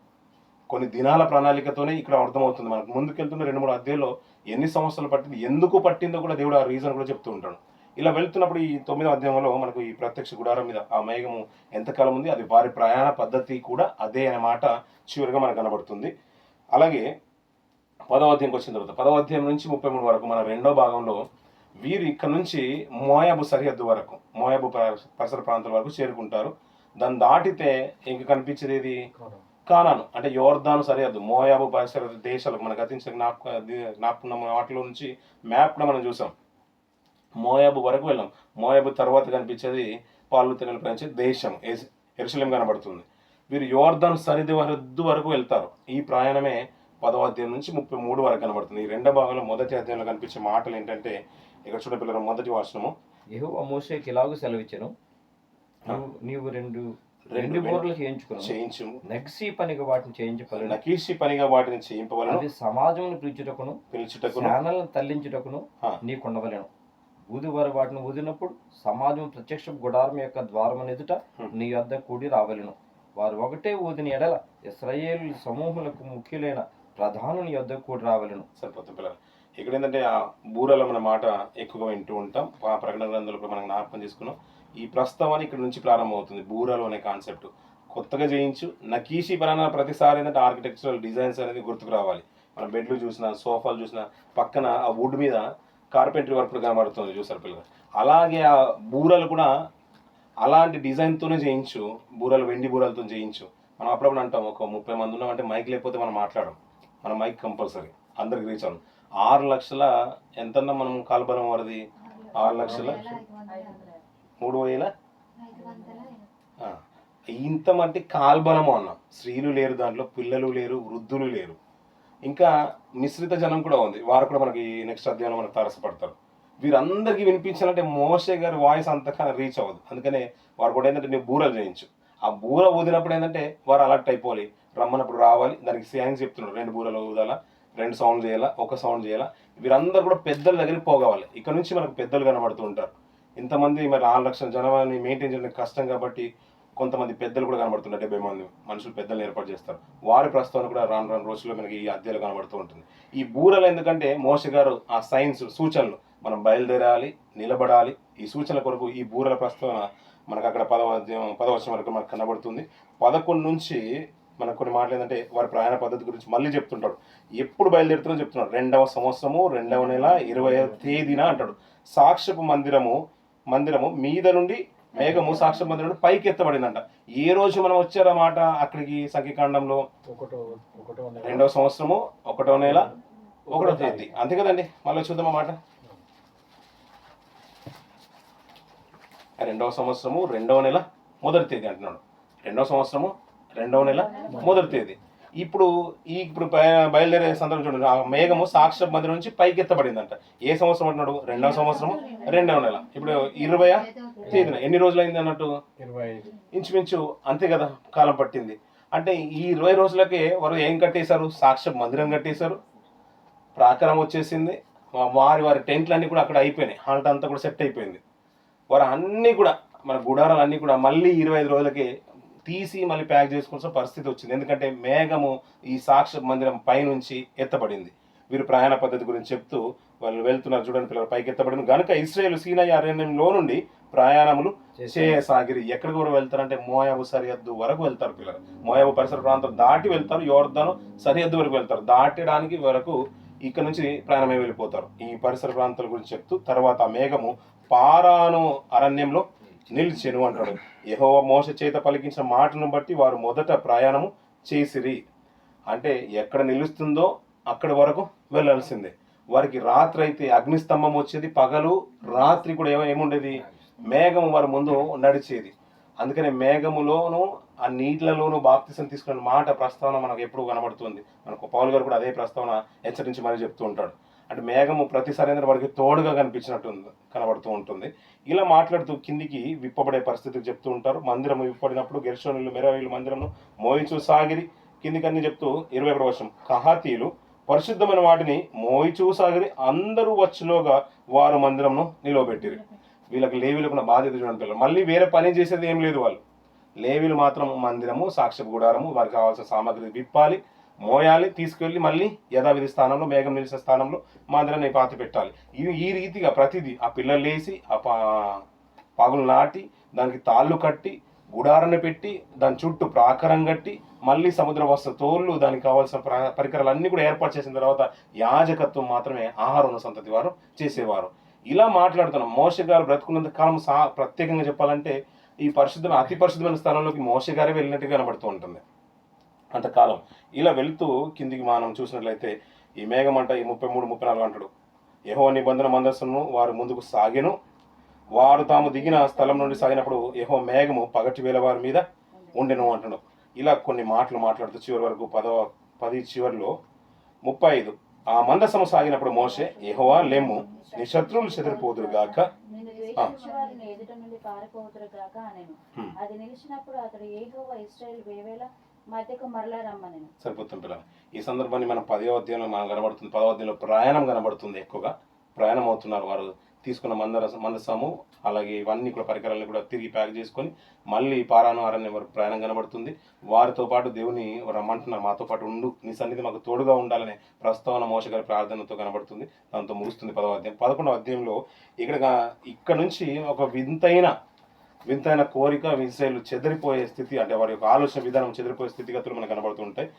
కొన్ని దినాల ప్రణాళికతోనే ఇక్కడ అర్థమవుతుంది. మనకు ముందుకెళ్తున్న 2-3 అధ్యాయంలో ఎన్ని సంవత్సరాలు పట్టింది, ఎందుకు పట్టిందో కూడా దేవుడు ఆ రీజన్ కూడా చెప్తూ ఉంటాడు. ఇలా వెళ్తున్నప్పుడు ఈ 9వ అధ్యాయంలో మనకు ఈ ప్రత్యక్ష గుడారం మీద ఆ మేఘము ఎంతకాలం ఉంది, అది వారి ప్రయాణ పద్ధతి కూడా అదే అనే మాట చివరిగా మనకు కనబడుతుంది. అలాగే 10వ అధ్యాయంకి వచ్చిన తర్వాత 10వ అధ్యాయం నుంచి 33 వరకు మన 2వ భాగంలో వీరు ఇక్కడ నుంచి మోయాబు సరిహద్దు వరకు, మోయాబు పరిసర ప్రాంతాల వరకు చేరుకుంటారు. దాన్ని దాటితే ఇంక కనిపించేది ఏది, కానాను, అంటే యోర్దాను సరిహద్దు, మోయాబు పరిసర దేశాలకు మనకు గతించిన జ్ఞాపకం వాటిలో నుంచి మ్యాప్ కూడా మనం చూసాం. మోయాబు వరకు వెళ్ళాం. మోయాబు తర్వాత కనిపించేది పాలు తెనలు ప్రయాణించే దేశం యెరూషలేం కనబడుతుంది. వీరు యోర్దాను సరిహద్దు వరకు వెళ్తారు. ఈ ప్రయాణమే 10వ అధ్యాయం నుంచి 33 వరకు కనబడుతుంది. ఈ రెండో భాగంలో మొదటి అధ్యాయంలో కనిపించే మాటలు ఏంటంటే, ఇక్కడ చూడ పిల్లలు మొదటి వచనము, యెహోవా మోషేకి ఇలాగ సెలవిచ్చెను, నీవు రెండు బూరలు చేయించు, నగిషీ పనిగా వాటిని చేయించవలెను, నకీషి పనిగా వాటిని చేయింపవలను, అవి సమాజమును పిలుచుటకును పిలుచుటకును శానలను తల్లించుటకును నీకుండవలెను. ఊదువారు వాటిని ఊదినప్పుడు సమాజం ప్రత్యక్ష గుడారం యొక్క ద్వారం ఎదుట నీ యొద్ద కూడి రావలెను. వారు ఒకటే ఊదిన ఎడల ఇశ్రాయేలు సమూహములకు ముఖ్యులైన ప్రధానుని యొద్ద కూడి రావలెను. సరిపోతుంది పిల్లలు. ఇక్కడ ఏంటంటే ఆ బూరల మన మాట ఎక్కువగా వింటూ ఉంటాం. ఆ ప్రకటన గ్రంథంలో మనం జ్ఞాపకం చేసుకున్నాం. ఈ ప్రస్తావన ఇక్కడ నుంచి ప్రారంభమవుతుంది. బూరలు అనే కాన్సెప్ట్ కొత్తగా చేయించు. నకీషి పరాన ప్రతిసారి ఏంటంటే ఆర్కిటెక్చరల్ డిజైన్స్ అనేది గుర్తుకు రావాలి. మన బెడ్లు చూసినా, సోఫాలు చూసినా పక్కన ఆ వుడ్ మీద కార్పెంటరీ వర్క్ కనబడుతుంది, చూసారు పిల్లలు. అలాగే ఆ బూరలు కూడా అలాంటి డిజైన్తోనే చేయించు. బూరలు వెండి బూరలతో చేయించు. మనం అప్పుడప్పుడు అంటాం, ఒక 30 మంది ఉన్నామంటే మైక్ లేకపోతే మనం మాట్లాడం. మన మైక్ కంపల్సరీ అందరికి రీచ్ అవ్వం. 6 లక్షల ఎంతన్నా మనం కాల్బలం వరది 6 లక్షల 3,000 ఇంత మట్టి కాల్బలము అన్నాం. స్త్రీలు లేరు దాంట్లో, పిల్లలు లేరు, వృద్ధులు లేరు, ఇంకా మిశ్రిత జనం కూడా ఉంది. వారు కూడా మనకి నెక్స్ట్ అధ్యాయంలో మనకు తారసపడతారు. వీరందరికీ వినిపించాలంటే మోషే గారి వాయిస్ అంతగా రీచ్ అవ్వదు. అందుకనే వారు కూడా ఏంటంటే నువ్వు బూరలు చేయించు. ఆ బూర ఊదినప్పుడు ఏంటంటే వారు అలర్ట్ అయిపోవాలి, రమ్మన్నప్పుడు రావాలి. దానికి సైన్స్ చెప్తున్నాడు, 2 బూరలు ఊదాలా, 2 సౌండ్ చేయాలా, 1 సౌండ్ చేయాలా. వీరందరూ కూడా పెద్దల దగ్గరికి పోగవాలి. ఇక్కడ నుంచి మనకు పెద్దలు కనబడుతూ ఉంటారు. ఇంతమంది మరి 4 లక్షల జనాన్ని మెయింటైన్ చేయడం కష్టం కాబట్టి కొంతమంది పెద్దలు కూడా కనబడుతుంటారు. 70 మంది మనుషులు పెద్దలు ఏర్పాటు చేస్తారు. వారి ప్రస్తావన కూడా రాను రాను రోజుల్లో మనకి ఈ అధ్యాయాలు కనబడుతూ ఉంటుంది. ఈ బూరలు ఎందుకంటే మోషే గారు ఆ సైన్స్ సూచనలు, మనం బయలుదేరాలి, నిలబడాలి, ఈ సూచనల కొరకు ఈ బూరల ప్రస్తావన మనకు అక్కడ 10వ వచనం వరకు మనకు కనబడుతుంది. 11 నుంచి మనకు కొన్ని మాటలు ఏంటంటే వారి ప్రయాణ పద్ధతి గురించి మళ్ళీ చెప్తుంటాడు. ఎప్పుడు బయలుదేరుతుందో చెప్తున్నాడు. 2వ సంవత్సరము 2వ నెల 20వ తేదీన అంటాడు. సాక్ష్యపు మందిరము మీద నుండి మేఘము సాక్ష్యపు మందిరం నుండి పైకి ఎత్తబడిందంట. ఏ రోజు మనం వచ్చారన్నమాట అక్కడికి సంఖ్యాకాండంలో 2వ సంవత్సరము 1వ నెల 1వ తేదీ, అంతే కదండి. మళ్ళీ చూద్దాం అన్నమాట. 2వ సంవత్సరము 2వ నెల 1వ తేదీ అంటున్నాడు. 2వ సంవత్సరము 2వ నెల 1వ తేదీ. ఇప్పుడు బయలుదేరే సందర్భం చూడండి. ఆ మేఘము సాక్ష్య మందిరం నుంచి పైకి ఎత్తబడిందంట. ఏ సంవత్సరం అంటున్నాడు? 2వ సంవత్సరము 2వ నెల. ఇప్పుడు 20వ తేదీన ఎన్ని రోజులు అయింది అన్నట్టు? 25 ఇంచుమించు, అంతే కదా కాలం పట్టింది. అంటే ఈ 20 రోజులకే వారు ఏం కట్టేశారు? సాక్ష్య మందిరం కట్టేశారు, ప్రాకారం వచ్చేసింది, వారి టెంట్లు అన్నీ కూడా అక్కడ అయిపోయినాయి, హాల్ట్ అంతా కూడా సెట్ అయిపోయింది. వారు అన్నీ కూడా మన గుడారాలు అన్నీ కూడా మళ్ళీ 25 రోజులకి తీసి మళ్ళీ ప్యాక్ చేసుకోవాల్సిన పరిస్థితి వచ్చింది. ఎందుకంటే మేఘము ఈ సాక్ష్య మందిరం పైనుంచి ఎత్తబడింది. వీరు ప్రయాణ పద్ధతి గురించి చెప్తూ వాళ్ళు వెళ్తున్నారు. చూడండి పిల్లలు, పైకి ఎత్తబడింది గనుక ఇశ్రాయేలు సీనాయి అరణ్యంలో నుండి ప్రయాణములు చేయసాగిరి. ఎక్కడికి కూడా వెళ్తారంటే మోయాబు సరిహద్దు వరకు వెళ్తారు పిల్లలు. మోయాబు పరిసర ప్రాంతం దాటి వెళ్తారు, యోర్దాను సరిహద్దు వరకు వెళ్తారు. దాటడానికి వరకు ఇక్కడ నుంచి ప్రయాణమై వెళ్ళిపోతారు. ఈ పరిసర ప్రాంతాల గురించి చెప్తూ తర్వాత ఆ మేఘము పారాను అరణ్యంలో నిలిచెను అంటాడు. యెహోవా మోషే చేత పలికించిన మాటను బట్టి వారు మొదట ప్రయాణము చేసిరి. అంటే ఎక్కడ నిలుస్తుందో అక్కడి వరకు వెళ్ళాల్సిందే. వారికి రాత్రి అయితే అగ్నిస్తంభం వచ్చేది, పగలు రాత్రి కూడా ఏముండేది? మేఘము వారి ముందు నడిచేది. అందుకనే మేఘములోను ఆ నీళ్లలోనూ బాప్తిసం తీసుకున్న మాట ప్రస్తావన మనకు ఎప్పుడు కనబడుతుంది. మనకు పౌలు గారు కూడా అదే ప్రస్తావన హెచ్చరించి మరీ చెప్తూ ఉంటాడు. అంటే మేఘము ప్రతిసారి వాడికి తోడుగా కనబడుతూ ఉంటుంది. ఇలా మాట్లాడుతూ కిందికి విప్పబడే పరిస్థితులు చెప్తూ ఉంటారు. మందిరం విప్పబడినప్పుడు గెర్షోనులు మెరాయిలు మందిరము మోయిచూ సాగిరి. కిందికి అన్ని చెప్తూ 21వ వచనం, కహాతీయులు పరిశుద్ధమైన వాటిని మోయిచూ సాగిరి, అందరూ వచ్చులోగా వారు మందిరంను నిలవబెట్టిరి. వీళ్ళకి లేవీలకు ఉన్న బాధ్యత చూడండి పిల్లలు. మళ్ళీ వేరే పని చేసేది ఏం లేదు. వాళ్ళు లేవీలు మాత్రం మందిరము, సాక్ష్యపు గుడారము, వారికి కావాల్సిన సామాగ్రి విప్పాలి, మోయాలి, తీసుకెళ్ళి మళ్ళీ యథావిధి స్థానంలో మేఘం నిలిచిన స్థానంలో మందిరాన్ని పాతి పెట్టాలి. ఈ రీతిగా ప్రతిదీ ఆ పిల్లలు లేసి ఆ పాగులు నాటి దానికి తాళ్ళు కట్టి గుడారాన్ని పెట్టి దాని చుట్టూ ప్రాకారం కట్టి మళ్ళీ సముద్ర వస్త్ర తోళ్ళు దానికి కావాల్సిన పరికరాలు అన్నీ కూడా ఏర్పాటు చేసిన తర్వాత యాజకత్వం మాత్రమే ఆహారం సంతతి వారు చేసేవారు. ఇలా మాట్లాడుతున్నాం. మోషే గారు బ్రతుకున్నంత కాలం ప్రత్యేకంగా చెప్పాలంటే ఈ అతి పరిశుద్ధమైన స్థలంలోకి మోషే గారే వెళ్ళినట్టుగా కనబడుతూ ఉంటుంది అంతకాలం. ఇలా వెళుతూ కిందికి మనం చూసినట్లయితే ఈ మేఘం అంట ఈ 33, 34 అంటాడు. యెహోవా నిబంధన మందస్సును వారు ముందుకు సాగెను. వారు తాము దిగిన స్థలం నుండి సాగినప్పుడు యెహోవా మేఘము పగటి వేళ వారి మీద ఉండెను అంటాడు. ఇలా కొన్ని మాటలు మాట్లాడుతూ చివరి వరకు 10 చివరిలో 35. ఆ మందసము సాగినప్పుడు మోషే, యెహోవా లెమ్ము, నీ శత్రువులు చెదిరిపోదురు గాక. నిన్ను ద్వేషించు వారిని ఎదుట నుండి పారిపోతురు గాక అనెను. అది నిలిచినప్పుడు అతడు యెహోవా ఇశ్రాయేలు వేవేల మధ్యకు మరలా రమ్మనెను. సరిపోతుంది పిల్లలు. ఈ సందర్భాన్ని మనం 10వ అధ్యాయంలో మనం కనబడుతుంది. 10వ అధ్యాయంలో ప్రయాణం కనబడుతుంది. ఎక్కువగా ప్రయాణం అవుతున్నారు వారు. తీసుకున్న మందసము అలాగే ఇవన్నీ కూడా పరికరాలను కూడా తిరిగి ప్యాక్ చేసుకొని మళ్ళీ పారాను అరణ్యం వరకు ప్రయాణం కనబడుతుంది. వారితో పాటు దేవుని రమ్మంటున్నారు, మాతో పాటు ఉండు, నీ సన్నిధి మాకు తోడుగా ఉండాలనే ప్రస్తావన మోషే గారి ప్రార్థనతో కనబడుతుంది. దాంతో ముగుస్తుంది 10వ అధ్యాయం. 11వ అధ్యాయంలో ఇక్కడ నుంచి ఒక వింతైన కోరిక, ఇశ్రాయేలు చెదిరిపోయే స్థితి, అంటే వారి యొక్క ఆలోచన విధానం చెదిరిపోయే స్థితిగతులు మనకు కనబడుతుంటాయి.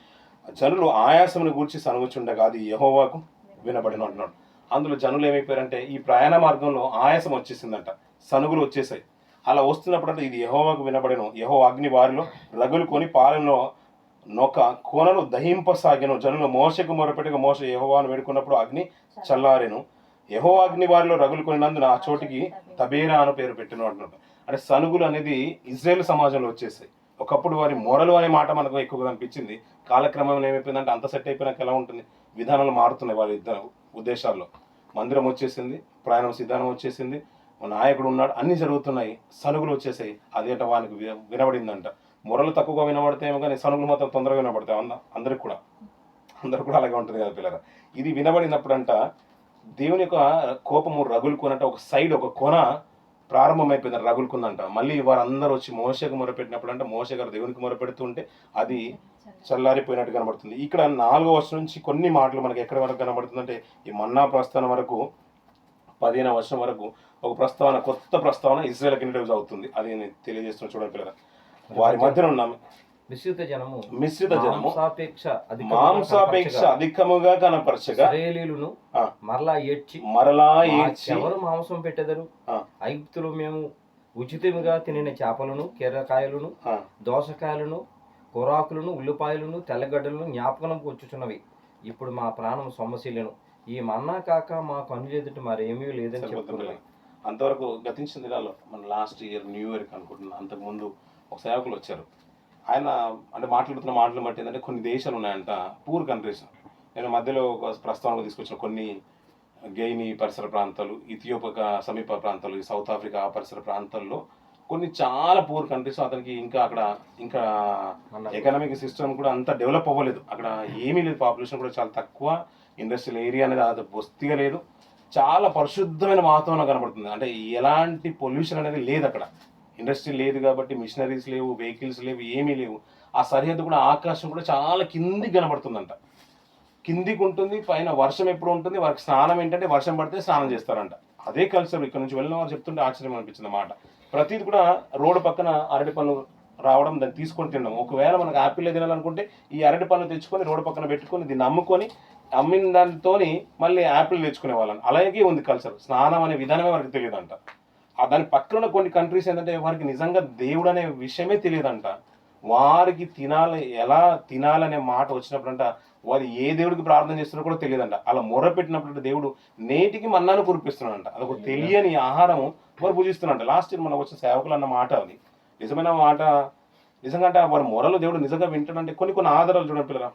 జనులు ఆయాసమును గూర్చి సనుగుచుండగా అది యెహోవాకు వినబడిన అంటున్నాడు. అందులో జనులు ఏమైపోయారంటే ఈ ప్రయాణ మార్గంలో ఆయాసం వచ్చేసిందంట, సనుగులు వచ్చేసాయి. అలా వస్తున్నప్పుడు అంటే ఇది యెహోవాకు వినబడెను. యెహోవా అగ్ని వారిలో రగులుకొని పాలెంలో నొక కోనను దహింపసాగెను. జనులు మోషకు మొరపెట్టగా మోషే యెహోవాను వేడుకున్నప్పుడు అగ్ని చల్లారెను. యెహోవా అగ్ని వారిలో రగులుకొనినందున ఆ చోటికి తబేరా అని పేరు పెట్టెను అంటున్నాడు. అంటే సనుగులు అనేది ఇజ్రాయేల్ సమాజంలో వచ్చేసాయి. ఒకప్పుడు వారి మొరలు అనే మాట మనకు ఎక్కువగా అనిపించింది. కాలక్రమంలో ఏమైపోయిందంటే అంత సెట్ అయిపోయినాక ఎలా ఉంటుంది, విధానాలు మారుతున్నాయి వాళ్ళ ఇద్దరు ఉద్దేశాల్లో. మందిరం వచ్చేసింది, ప్రయాణం సిద్ధానం వచ్చేసింది, నాయకుడు ఉన్నాడు, అన్నీ జరుగుతున్నాయి, సనుగులు వచ్చేసాయి. అదేట వానికి వినబడిందంట. మొరలు తక్కువగా వినబడతాయేమో కానీ సనుగులు మాత్రం తొందరగా వినబడతాయి. అందరికి కూడా అలాగే ఉంటుంది కదా పిల్లరా. ఇది వినబడినప్పుడంట దేవుని యొక్క కోపము రగులుకున్నట్టు ఒక సైడ్, ఒక కొన ప్రారంభమైపోయింది, రగులుకుందంట. మళ్ళీ వారందరూ వచ్చి మోషకు మొరపెట్టినప్పుడు అంటే మోషే గారు దేవునికి మొరపెడుతుంటే అది చల్లారిపోయినట్టు కనబడుతుంది. ఇక్కడ 4వ వచనం నుంచి కొన్ని మాటలు మనకి ఎక్కడి వరకు కనబడుతుందంటే ఈ మన్నా ప్రస్థానం వరకు 15వ వచనం వరకు ఒక ప్రస్తావన, కొత్త ప్రస్తావన ఇజ్రాయేల్కి ఇంట్రడ్యూస్ అవుతుంది. అది నేను తెలియజేస్తున్నా చూడండి పిల్లరా. వారి మధ్యన ఉన్నాము మిశ్రిత జనము మాంసాపేక్ష అధికముగా కనపరచగా ఇశ్రాయేలీయులను మరలా ఏడ్చి ఎవరు మాంసం పెట్టెదరు? ఐగుప్తులో మేము ఉచితముగా తినిన చేపలను, కీరకాయలను, దోసకాయలను, కూరాకులను, ఉల్లిపాయలను, తెల్లగడ్డలను జ్ఞాపకం వచ్చుచున్నవి. ఇప్పుడు మా ప్రాణం సొమ్మశీలను. ఈ మన్నా కాక మా కన్నులు ఎదుట మరేమీ లేదని చెప్తున్నారు. అంతవరకు గతించిన దినాల్లో మన లాస్ట్ ఇయర్ న్యూ ఇయర్కి అనుకుంటున్నాను, అంతకుముందు ఒక సేవకులు వచ్చారు. ఆయన అంటే మాట్లాడుతున్న మాటలు బట్టి ఏంటంటే కొన్ని దేశాలు ఉన్నాయంట, పూర్ కంట్రీస్. నేను మధ్యలో ఒక ప్రస్తావనకు తీసుకొచ్చిన కొన్ని గెయినీ పరిసర ప్రాంతాలు, ఇథియోపియా సమీప ప్రాంతాలు, సౌత్ ఆఫ్రికా పరిసర ప్రాంతాల్లో కొన్ని చాలా పూర్ కంట్రీస్. అతనికి ఇంకా ఎకనామిక్ సిస్టమ్ కూడా అంత డెవలప్ అవ్వలేదు. అక్కడ ఏమీ లేదు, పాపులేషన్ కూడా చాలా తక్కువ, ఇండస్ట్రియల్ ఏరియా అనేది అది బొత్తిగా లేదు. చాలా పరిశుద్ధమైన వాతావరణం కనబడుతుంది. అంటే ఎలాంటి పొల్యూషన్ అనేది లేదు అక్కడ. ఇండస్ట్రీ లేదు కాబట్టి మిషనరీస్ లేవు, వెహికల్స్ లేవు, ఏమీ లేవు. ఆ సరిహద్దు కూడా, ఆకాశం కూడా చాలా కిందికి కనబడుతుందంట. కిందికి ఉంటుంది, పైన వర్షం ఎప్పుడు ఉంటుంది. వారికి స్నానం ఏంటంటే వర్షం పడితే స్నానం చేస్తారంట. అదే కల్చర్. ఇక్కడ నుంచి వెళ్ళిన వారు చెప్తుంటే ఆశ్చర్యం అనిపించింది అన్నమాట. ప్రతిది కూడా రోడ్డు పక్కన అరటి పళ్ళు రావడం, దాన్ని తీసుకొని తినడం. ఒకవేళ మనకు యాపిల్ తినాలనుకుంటే ఈ అరటి పళ్ళు తెచ్చుకొని రోడ్డు పక్కన పెట్టుకొని దీన్ని అమ్మిన దానితో మళ్ళీ యాపిల్ తెచ్చుకునే వాళ్ళని. అలాగే ఉంది కల్చర్. స్నానం అనే విధానమే వారికి తెలియదంట. దాని పక్కన ఉన్న కొన్ని కంట్రీస్ ఏంటంటే వారికి నిజంగా దేవుడు అనే విషయమే తెలియదంట. వారికి ఎలా తినాలనే మాట వచ్చినప్పుడంట వారు ఏ దేవుడికి ప్రార్థన చేస్తున్నారో కూడా తెలియదంట. అలా మొరపెట్టినప్పుడు దేవుడు నేటికి మన్నాను కురిపిస్తున్నాడంట. అదొక తెలియని ఆహారము వారు పూజిస్తున్నారంట. లాస్ట్ ఇయర్ మనకు వచ్చిన సేవకులు అన్న మాట, అది నిజమైన మాట. నిజంగా అంటే వారి మొరలు దేవుడు నిజంగా వింటాడంటే కొన్ని ఆధారాలు చూడండి పిల్లరా.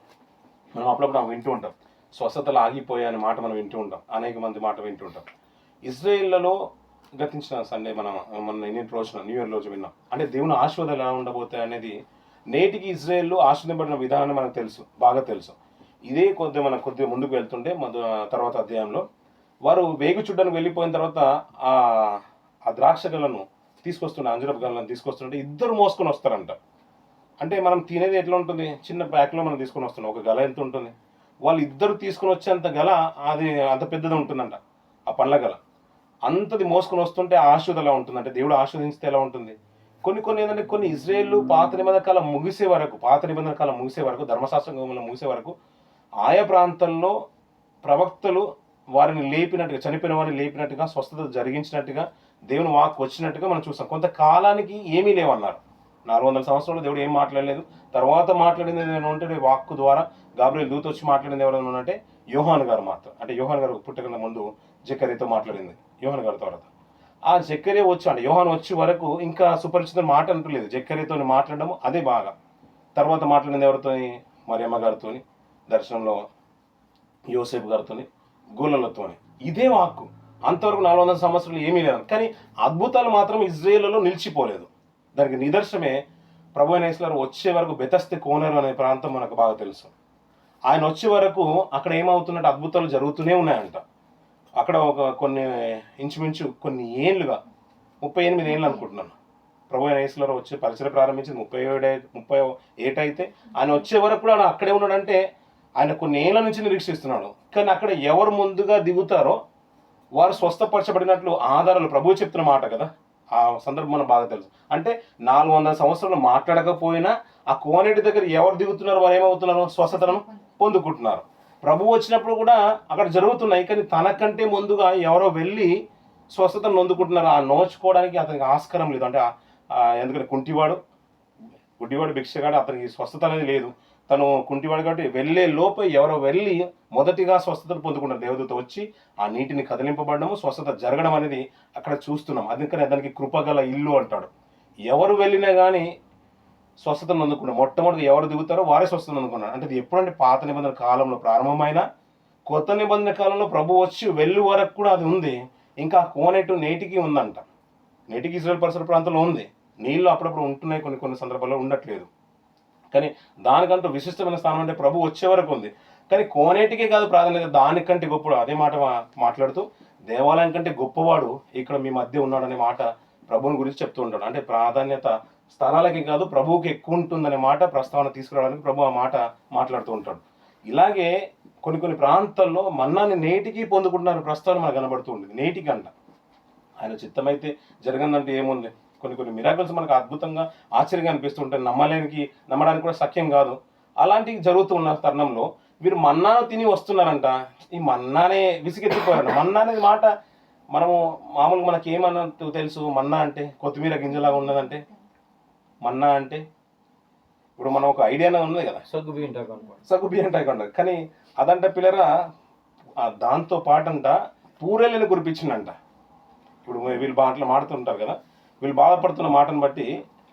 మనం అప్పుడప్పుడు వింటూ ఉంటాం, స్వస్థతలు ఆగిపోయాయి అనే మాట మనం వింటూ ఉంటాం, అనేక మంది మాట వింటూ ఉంటాం. ఇజ్రాయేళ్లలో గతించిన సండే మన రోజున న్యూ ఇయర్ రోజు విన్నాం. అంటే దేవుని ఆశీర్వాదాలు ఎలా ఉండబోతాయి అనేది నేటికి ఇజ్రాయేల్లో ఆశీర్వదింపబడిన విధానం మనకు తెలుసు, బాగా తెలుసు. ఇదే కొద్దిగా ముందుకు వెళ్తుంటే తర్వాత అధ్యాయంలో వారు వేగు చుడ్డానికి వెళ్ళిపోయిన తర్వాత ఆ ద్రాక్ష గలను అంజరపు గలను తీసుకొస్తుంటే ఇద్దరు మోసుకొని వస్తారంట. అంటే మనం తినేది ఎట్లా ఉంటుంది, చిన్న ప్యాక్లో మనం తీసుకొని వస్తున్నాం. ఒక గల ఎంత ఉంటుంది, వాళ్ళు ఇద్దరు తీసుకొని వచ్చేంత గల అది అంత పెద్దది ఉంటుందంట. ఆ పండ్ల గల అంతది మోసుకొని వస్తుంటే ఆశీర్వాదం ఎలా ఉంటుంది అంటే దేవుడు ఆశీర్వదించితే ఎలా ఉంటుంది. కొన్ని ఏంటంటే కొన్ని ఇజ్రాయేల్ పాత నిబంధన కాలం ముగిసే వరకు ధర్మశాస్త్రం ముగిసే వరకు ఆయా ప్రాంతాల్లో ప్రవక్తలు వారిని లేపినట్టుగా, చనిపోయిన వారిని లేపినట్టుగా, స్వస్థత జరిగించినట్టుగా, దేవుని వాక్కు వచ్చినట్టుగా మనం చూస్తాం. కొంతకాలానికి ఏమీ లేవన్నారు. 400 సంవత్సరాలు దేవుడు ఏం మాట్లాడలేదు. తర్వాత మాట్లాడింది ఏమంటే వాక్కు ద్వారా గాబ్రియల్ దూత వచ్చి మాట్లాడింది ఎవరైనా అంటే యోహాను గారు మాత్రం. అంటే యోహాను గారు పుట్టకన్నా ముందు జకర్యాతో మాట్లాడింది యోహాను గారి తర్వాత. ఆ జకర్యా వచ్చి అంటే యోహాను వచ్చే వరకు ఇంకా సుపరిచిత మాట అంటలేదు. జకర్యాతో మాట్లాడము అదే బాగా. తర్వాత మాట్లాడింది ఎవరితో, మరియమ్మ గారితో దర్శనంలో యోసేపు గారితోని గోళ్ళతోని ఇదే వాక్కు. అంతవరకు 400 సంవత్సరాలు ఏమీ లేదు, కానీ అద్భుతాలు మాత్రం ఇజ్రాయేలులో నిలిచిపోలేదు. దానికి నిదర్శనమే ప్రభు అయిన యేసు వచ్చే వరకు బెతస్తే కోనేరు అనే ప్రాంతం మనకు బాగా తెలుసు. ఆయన వచ్చే వరకు అక్కడ ఏమవుతున్నట్టు అద్భుతాలు జరుగుతూనే ఉన్నాయంట. అక్కడ కొన్ని ఇంచుమించు కొన్ని ఏళ్ళుగా 38 ఏళ్ళు అనుకుంటున్నాను ప్రభు అయిన యేసు వచ్చే పరిచయం ప్రారంభించింది 37 అయితే ఆయన వచ్చే వరకు కూడా ఆయన అక్కడే ఉన్నాడంటే ఆయన కొన్ని ఏళ్ళ నుంచి నిరీక్షిస్తున్నాడు. కానీ అక్కడ ఎవరు ముందుగా దిగుతారో వారు స్వస్థపరచబడినట్లు ఆధారాలు ప్రభువు చెప్తున్న మాట కదా. ఆ సందర్భం మనకు బాగా తెలుసు. అంటే 400 సంవత్సరాలు మాట్లాడకపోయినా ఆ కోనేటి దగ్గర ఎవరు దిగుతున్నారు, వారు ఏమవుతున్నారు, స్వస్థతను పొందుకుంటున్నారు. ప్రభు వచ్చినప్పుడు కూడా అక్కడ జరుగుతున్నాయి, కానీ తనకంటే ముందుగా ఎవరో వెళ్ళి స్వస్థతను నొందుకుంటున్నారు. ఆ నోచుకోవడానికి అతనికి ఆస్కారం లేదు. అంటే ఎందుకంటే గుడ్డివాడు భిక్షగాడు, అతనికి స్వస్థత అనేది లేదు. తను కుంటివాడు కాబట్టి వెళ్ళే లోపే ఎవరో వెళ్ళి మొదటిగా స్వస్థతను పొందుకున్న దేవదూత వచ్చి ఆ నీటిని కదిలింపబడము, స్వస్థత జరగడం అనేది అక్కడ చూస్తున్నాం. అందుకనే దానికి కృపగల ఇల్లు అంటాడు. ఎవరు వెళ్ళినా కానీ స్వస్థతను అందుకున్నారు. మొట్టమొదటి ఎవరు దిగుతారో వారే స్వస్థతను అందుకున్నారు. అంటే అది ఎప్పుడంటే పాత నిబంధన కాలంలో ప్రారంభమైన, కొత్త నిబంధన కాలంలో ప్రభు వచ్చి వెళ్ళి వరకు కూడా అది ఉంది. ఇంకా కోనేటు నేటికి ఉందంట. నేటికి ఇజ్రాయెల్ పరిసర ప్రాంతంలో ఉంది. నీళ్ళు అప్పుడప్పుడు ఉంటున్నాయి, కొన్ని సందర్భాల్లో ఉండట్లేదు. కానీ దానికంటూ విశిష్టమైన స్థానం అంటే ప్రభు వచ్చే వరకు ఉంది. కానీ కోనేటికే కాదు ప్రాధాన్యత, దానికంటే గొప్పడు. అదే మాట మాట్లాడుతూ దేవాలయం కంటే గొప్పవాడు ఇక్కడ మీ మధ్య ఉన్నాడనే మాట ప్రభువుని గురించి చెప్తూ ఉంటాడు. అంటే ప్రాధాన్యత స్థలాలకి కాదు, ప్రభువుకి ఎక్కువ ఉంటుందనే మాట ప్రస్తావన తీసుకురావడానికి ప్రభు ఆ మాట మాట్లాడుతూ ఉంటాడు. ఇలాగే కొన్ని ప్రాంతాల్లో మన్నాని నేటికి పొందుకుంటున్న ప్రస్తావన మనకు కనబడుతూ ఉంటుంది. నేటికి అంట ఆయన చిత్తమైతే జరగందంటే ఏముంది. కొన్ని మిరాకిల్స్ మనకు అద్భుతంగా ఆశ్చర్యంగా అనిపిస్తుంటాయి, నమ్మడానికి కూడా సఖ్యం కాదు. అలాంటివి జరుగుతూ ఉన్న తరుణంలో వీరు మన్నాను తిని వస్తున్నారంట. ఈ మన్నానే విసిగెత్తిపోయారంట. మన్నా అనేది మాట మనము మామూలుగా మనకి ఏమన్నట్టు తెలుసు. మన్నా అంటే కొత్తిమీర గింజలాగా ఉన్నదంటే మన్నా అంటే ఇప్పుడు మనం ఒక ఐడియా ఉన్నది కదా, సగ్గు బియ్యం టైప్ అంట. కానీ అదంట పిల్లరా దాంతో పాటంట పూరేళ్ళని కురిపించిందంట. ఇప్పుడు వీళ్ళు మాడుతుంటారు కదా, వీళ్ళు బాధపడుతున్న మాటను బట్టి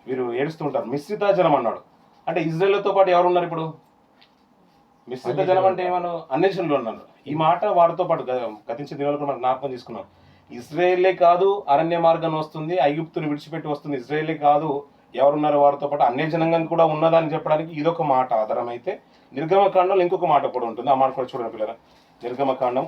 వీరు ఏడుస్తుంటారు. మిశ్రిత జనం అన్నాడు. అంటే ఇజ్రాయేల్తో పాటు ఎవరు ఉన్నారు ఇప్పుడు? మిశ్రిత జనం అంటే ఏమన్నా అన్యజనులు ఉన్నారు. ఈ మాట వారితో పాటు గతించిన దినాలకు మనం జ్ఞాపకం తీసుకున్నాం. ఇజ్రాయేలే కాదు అరణ్య మార్గం వస్తుంది, ఐగుప్తుని విడిచిపెట్టి వస్తుంది. ఇజ్రాయేలే కాదు ఎవరున్నారు వారితో పాటు అన్యజనంగం కూడా ఉన్నదని చెప్పడానికి ఇదొక మాట ఆధారం. అయితే నిర్గమకాండంలో ఇంకొక మాట కూడా ఉంటుంది. ఆ మాట కూడా చూడండి పిల్లరా. నిర్గమకాండం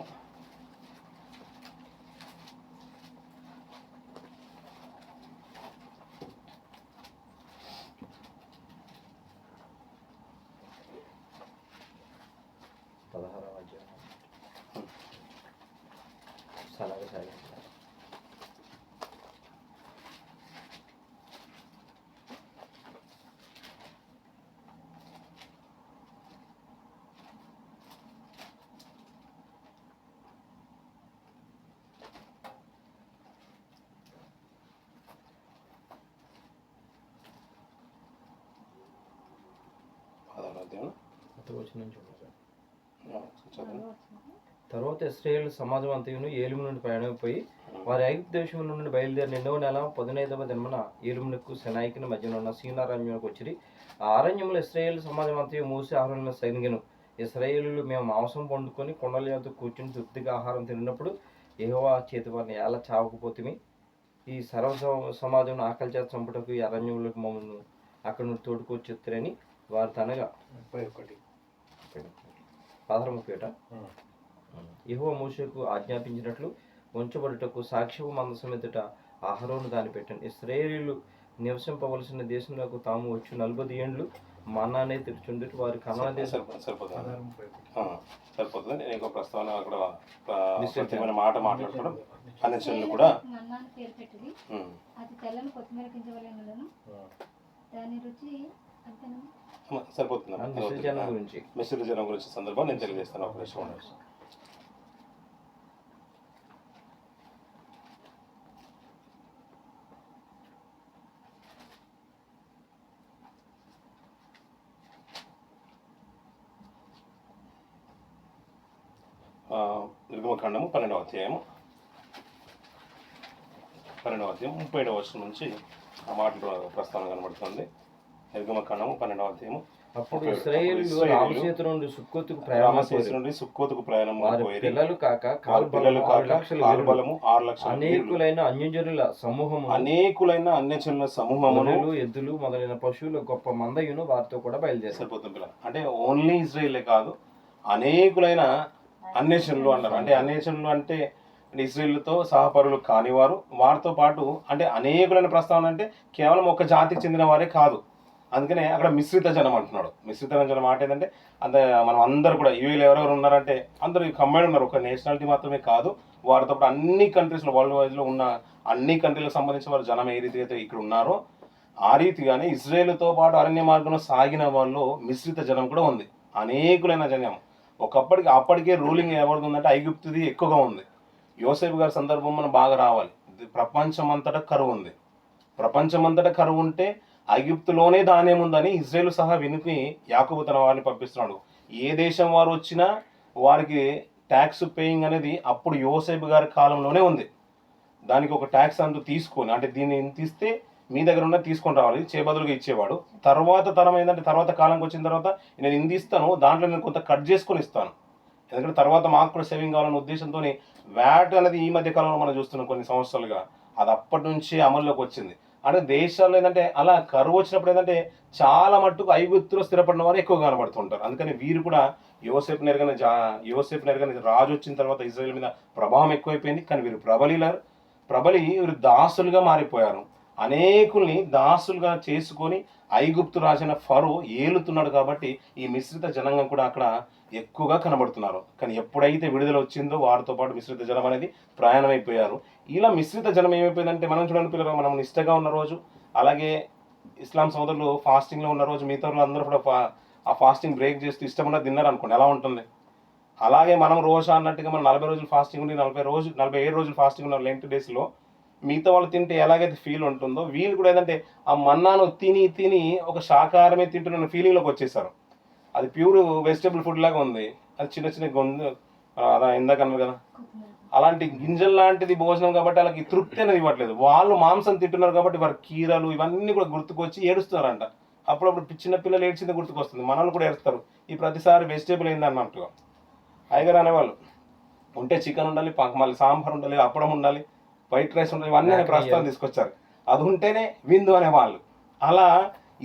16వ అధ్యాయం. అలాగే సాగించాలి. తర్వాత ఇశ్రాయేలు సమాజం అంతయును ఏలుము నుండి ప్రయాణమైపోయి వారి ఐగుప్తు దేశం నుండి బయలుదేరి 2వ నెల 15వ దినమున ఏలుమునకు సెనాయికి మధ్యన ఉన్న సీనారణ్యంలోకి వచ్చి ఆ అరణ్యంలో ఇశ్రాయేలు సమాజం అంతయు మూసి ఆహారంలో సైనికను ఇశ్రాయేలు మేము మాంసం వండుకొని కొండల యొద్ద కూర్చుని తృప్తిగా ఆహారం తిన్నప్పుడు యెహోవా చేతి వారిని ఎలా చావకపోతే ఈ సర్వ సమాజం ఆకలి చేత చంపుటకు ఈ అరణ్యంలోకి మమ్మల్ని అక్కడ నుండి తోడుకొచ్చెత్తరని వారు తనగా 16 యెహోవా మోషేకు ఆజ్ఞాపించినట్లు ఉంచబడుటకు సాక్ష్యపు మందసం ఎదుట అహరోను దాన్ని పెట్టాను. ఇశ్రాయేలీయులు నివసింపవలసిన దేశంలోకి తాము వచ్చి 40 ఏండ్లు మన్నానే తెరుచుండి వారి కనాన దేశం సరిపోతుంది. నేను ఇంకో ప్రస్తావన అక్కడ మాట మాట్లాడుకోవడం అన్ని కూడా సరిపోతుంది. మిశ్రిత జనం గురించి సందర్భం నేను తెలియజేస్తాను. ఒక విషయం నిర్గమకాండము 12వ అధ్యాయం 37వ వచనం నుంచి ఆ మాటలు ప్రస్తావన కనబడుతుంది. నిర్గమకాండము 12వ అధ్యాయము అప్పుడు ఇశ్రాయేలీయులు రామసేతు నుండి సుక్కోతుకు రామసేతు నుండి సుక్కోతుకు ప్రయాణం వారి పిల్లలు కాక పిల్లలు కాక 6,00,000 బలము 6,00,000 అనేకులైన అన్యజనుల సమూహము, అనేకులైన అన్యజనుల సమూహమును, ఎద్దులు మొదలైన పశువులు గొప్ప మందయును వారితో కూడా బయలుదేరారు. సరిపోతుంది పిల్లలు. అంటే ఓన్లీ ఇజ్రాయేలే కాదు, అనేకులైన అన్యజనులు అన్నారు. అంటే అన్యజనులు అంటే ఇజ్రాయేలుతో సహపరులు కానివారు, వారితో పాటు అంటే అనేకులైన ప్రస్తావన అంటే కేవలం ఒక జాతికి చెందిన వారే కాదు. అందుకనే అక్కడ మిశ్రిత జనం అంటున్నాడు. మిశ్రిత జనం మాట ఏంటంటే అంత మనం అందరు కూడా వీళ్ళు ఎవరెవరు ఉన్నారంటే అందరూ కంబైన్ ఉన్నారు. ఒక నేషనాలిటీ మాత్రమే కాదు, వారితో పాటు అన్ని కంట్రీస్లో వరల్డ్ వైజ్లో ఉన్న అన్ని కంట్రీలకు సంబంధించిన వారు జనం ఏ రీతిగా అయితే ఇక్కడ ఉన్నారో ఆ రీతిగానే ఇజ్రాయేలుతో పాటు అరణ్య మార్గంలో సాగిన వాళ్ళు మిశ్రిత జనం కూడా ఉంది. అనేకులైన జనం. అప్పటికే రూలింగ్ ఎవరిది ఉందంటే ఐగుప్తుది ఎక్కువగా ఉంది. యోసేపు గారి సందర్భం మనం బాగా రావాలి. ప్రపంచమంతటా కరువు ఉంది. ప్రపంచమంతటా కరువు ఉంటే ఐగుప్తులోనే ధాన్యం ఉందని ఇజ్రాయేలు సహా వినికి యాకోబు తన వారిని పంపిస్తున్నాడు. ఏ దేశం వారు వచ్చినా వారికి ట్యాక్స్ పేయింగ్ అనేది అప్పుడు యోసేపు గారి కాలంలోనే ఉంది. దానికి ఒక ట్యాక్స్ అంటూ తీసుకొని, అంటే దీన్ని ఇంత ఇస్తే మీ దగ్గర ఉన్న తీసుకొని రావాలి, చేబదులుగా ఇచ్చేవాడు. తర్వాత తరం ఏంటంటే తర్వాత కాలంకి వచ్చిన తర్వాత నేను ఇంది ఇస్తాను, దాంట్లో నేను కొంత కట్ చేసుకొని ఇస్తాను, ఎందుకంటే తర్వాత మాకు కూడా సేవింగ్ కావాలనే ఉద్దేశంతో వ్యాట్ అనేది ఈ మధ్య కాలంలో మనం చూస్తున్నాం కొన్ని సంవత్సరాలుగా. అది అప్పటి నుంచే అమల్లోకి వచ్చింది. అంటే దేశాల్లో ఏంటంటే అలా కరువు వచ్చినప్పుడు ఏంటంటే చాలా మట్టుకు ఐగుప్తులో స్థిరపడిన వారు ఎక్కువ కనబడుతుంటారు. అందుకని వీరు కూడా యోసేపు నెరగని రాజు వచ్చిన తర్వాత ఇజ్రాయేల్ మీద ప్రభావం ఎక్కువైపోయింది. కానీ వీరు వీరు దాసులుగా మారిపోయారు. అనేకుల్ని దాసులుగా చేసుకొని ఐగుప్తు రాజైన ఫరో ఏలుతున్నాడు. కాబట్టి ఈ మిశ్రిత జనాంగం కూడా అక్కడ ఎక్కువగా కనబడుతున్నారు. కానీ ఎప్పుడైతే విడుదల వచ్చిందో వారితో పాటు మిశ్రిత జనం అనేది ప్రయాణం అయిపోయారు. ఇలా మిశ్రిత జనం ఏమైపోయిందంటే మనం చూడండి పిల్లలు, మనం నిష్టగా ఉన్న రోజు, అలాగే ఇస్లాం సోదరులు ఫాస్టింగ్లో ఉన్న రోజు మిగతా అందరూ కూడా ఆ ఫాస్టింగ్ బ్రేక్ చేస్తూ ఇష్టం ఉన్నది తిన్నారు అనుకోండి, ఎలా ఉంటుంది? అలాగే మనం రోజా అన్నట్టుగా మనం 40 రోజులు ఫాస్టింగ్ ఉండి 47 రోజులు ఫాస్టింగ్ ఉన్న లెంట్ డేస్లో మిగతా వాళ్ళు తింటే ఎలాగైతే ఫీల్ ఉంటుందో వీళ్ళు కూడా ఏంటంటే ఆ మన్నాను తిని ఒక శాకాహారమే తింటున్న ఫీలింగ్లోకి వచ్చేసారు. అది ప్యూర్ వెజిటబుల్ ఫుడ్ లాగా ఉంది. అది చిన్న చిన్న గొంతు అలా ఇందాక అన్నారు కదా, అలాంటి గింజలు లాంటిది భోజనం కాబట్టి వాళ్ళకి తృప్తి అనేది ఇవ్వట్లేదు. వాళ్ళు మాంసం తింటున్నారు కాబట్టి వారి కీరలు ఇవన్నీ కూడా గుర్తుకొచ్చి ఏడుస్తున్నారంట. అప్పుడప్పుడు చిన్న పిల్లలు ఏడ్చింది గుర్తుకొస్తుంది, మనల్ని కూడా ఏడుస్తారు. ఈ ప్రతిసారి వెజిటేబుల్ ఏందన్నట్టుగా అయ్యగారు అనేవాళ్ళు ఉంటే చికెన్ ఉండాలి, మళ్ళీ సాంబార్ ఉండాలి, అప్పడం ఉండాలి, వైట్ రైస్ ఉండాలి, ఇవన్నీ ప్రస్తుతం తీసుకొచ్చారు. అది ఉంటేనే విందు అనేవాళ్ళు. అలా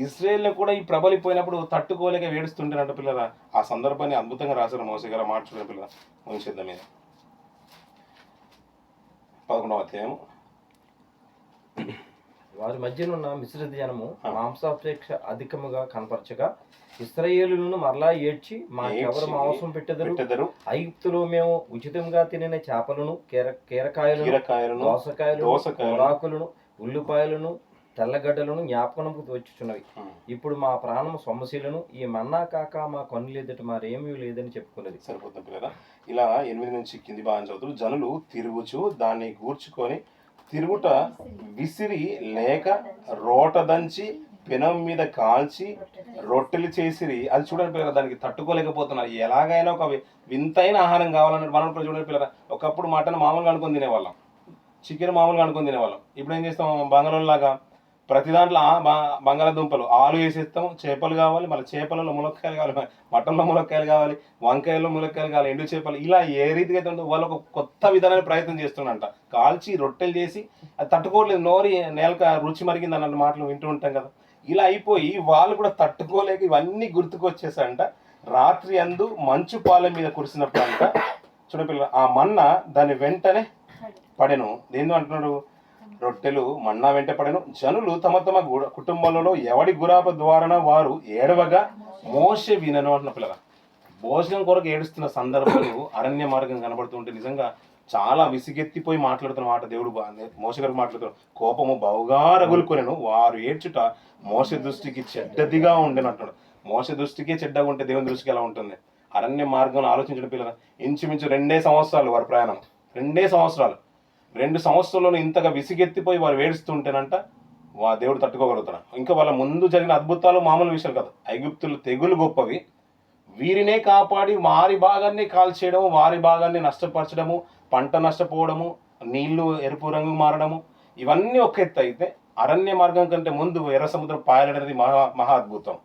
ఇజ్రాయేల్లో కూడా ఈ ప్రబలిపోయినప్పుడు తట్టుకోలేక ఏడుస్తుంటేనంట పిల్లల. ఆ సందర్భాన్ని అద్భుతంగా రాశారు మోసే గారు. మార్చుకునే పిల్లల ముగిసిద్దాం మీద 11వ అధ్యాయం. వారి మధ్యనున్న మిశ్రిత జనము మాంసాపేక్ష అధికముగా కనపరచగా ఇశ్రాయేలులను మరలా ఏడ్చి మాకెవరు మాంసం పెట్టెదరు, ఐగుప్తులో మేము ఉచితంగా తినిన చేపలను, కీరకాయలను, దోసకాయలను, ఉల్లిపాయలను, తెల్లగడ్డలను జ్ఞాపకముకు వచ్చుచున్నవి. ఇప్పుడు మా ప్రాణము సొమ్మశీలను, ఈ మన్నా కాక మా కన్నులు ఎదుట మరేమీ లేదని చెప్పుకున్నది. సరిపోతుంది కదా. ఇలా 8 నుంచి కింది భాగం చదువుతూ, జనులు తిరుగుచు దాన్ని గూర్చుకొని తిరుగుట విసిరి లేక రోట దంచి పెనం మీద కాల్చి రొట్టెలు చేసిరి. అది చూడండి పిల్లలు, దానికి తట్టుకోలేకపోతున్నారు. ఎలాగైనా ఒక వింతైన ఆహారం కావాలన్నట్టు మనం కూడా చూడండి పిల్లలు. ఒకప్పుడు మటన్ మామూలుగా అనుకుని తినేవాళ్ళం, చికెన్ మామూలుగా అనుకుని తినేవాళ్ళం. ఇప్పుడు ఏం చేస్తాం, బంగాళంలాగా ప్రతి దాంట్లో బంగాళదుంపలు ఆలు వేసేస్తాము. చేపలు కావాలి, మళ్ళీ చేపలలో ములక్కాయలు కావాలి, మటన్లో ములక్కాయలు కావాలి, వంకాయల్లో ములక్కాయలు కావాలి, ఎండు చేపలు, ఇలా ఏ రీతిగా అయితే ఉందో వాళ్ళు ఒక కొత్త విధానాన్ని ప్రయత్నం చేస్తున్నంట. కాల్చి రొట్టెలు చేసి అది తట్టుకోవట్లేదు, నోరి నేలక రుచి మరిగింది అన్న మాటలు వింటూ ఉంటాం కదా. ఇలా అయిపోయి వాళ్ళు కూడా తట్టుకోలేక ఇవన్నీ గుర్తుకొచ్చేసారంట. రాత్రి అందు మంచు పాలెం మీద కురిసినప్పుడు అంట చూడపిల్ల ఆ మన్నా దాని వెంటనే పడెను. దేందో అంటున్నాడు, రొట్టెలు మన్నా వెంట పడెను. జనులు తమ తమ కుటుంబంలో ఎవడి గురాప ద్వారాన వారు ఏడవగా మోషే వినను అంటున్న పిల్లల. భోజనం కొరకు ఏడుస్తున్న సందర్భాలు అరణ్య మార్గం కనబడుతుంటే నిజంగా చాలా విసిగెత్తిపోయి మాట్లాడుతున్న మాట దేవుడు మోషే గారికి మాట్లాడుతున్నాడు. కోపము బహుగా రగులుకొనెను, వారు ఏడ్చుట మోషే దృష్టికి చెడ్డదిగా ఉండేను అంటున్నాడు. మోషే దృష్టికే చెడ్డగా ఉంటే దేవుని దృష్టికి ఎలా ఉంటుంది? అరణ్య మార్గంలో ఆలోచించడం పిల్లల. ఇంచుమించు 2 సంవత్సరాలు వారి ప్రయాణం, 2 సంవత్సరాలు. 2 సంవత్సరాల్లో ఇంతగా విసిగెత్తిపోయి వారు ఏడుస్తుంటేనంట దేవుడు తట్టుకోగలుగుతాడు. ఇంకా వాళ్ళ ముందు జరిగిన అద్భుతాలు మామూలు విషయాలు కాదు. ఐగుప్తులు తెగులు గొప్పవి, వీరినే కాపాడి వారి భాగాన్ని కాల్చేయడము, వారి భాగాన్ని నష్టపరచడము, పంట నష్టపోవడము, నీళ్లు ఎరుపు రంగు మారడము, ఇవన్నీ ఒక ఎత్తు అయితే అరణ్య మార్గం కంటే ముందు ఎర్ర సముద్రం పాయలనేది మహా అద్భుతం.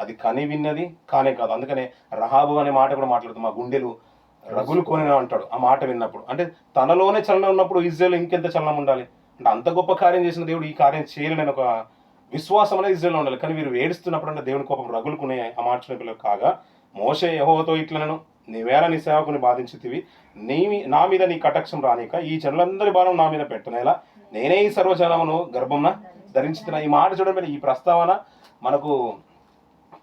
అది కని విన్నది కానే కాదు. అందుకనే రహాబు అనే మాట కూడా మాట్లాడుతుంది, మా గుండెలు రగులు కొని అంటాడు ఆ మాట విన్నప్పుడు. అంటే తనలోనే చలనం ఉన్నప్పుడు ఇజ్రాయెల్ ఇంకెంత చలనం ఉండాలి అంటే అంత గొప్ప కార్యం చేసిన దేవుడు ఈ కార్యం చేయలేని ఒక విశ్వాసం అనేది ఇజ్రాయెల్లో ఉండాలి. కానీ వీరు ఏడుస్తున్నప్పుడు అంటే దేవుని కోపం రగులుకునే ఆ మార్చిన పిల్లలు కాగా, మోషే యెహోవాతో ఇట్లనను, నీవేళ నీ సేవకుని బాధించితివి, నా మీద నీ కటాక్షం రానిక ఈ జనులందరి భారం నా మీద పెట్టనేలా నేనే ఈ సర్వజనమును గర్భంన ధరించుతున్నా. ఈ మాట చూడండి, ఈ ప్రస్తావన మనకు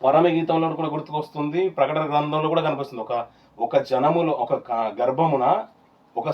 పరమ గీతంలో కూడా గుర్తుకొస్తుంది, ప్రకటన గ్రంథంలో కూడా కనిపిస్తుంది. ఒక జనములో ఒక గర్భమున ఒక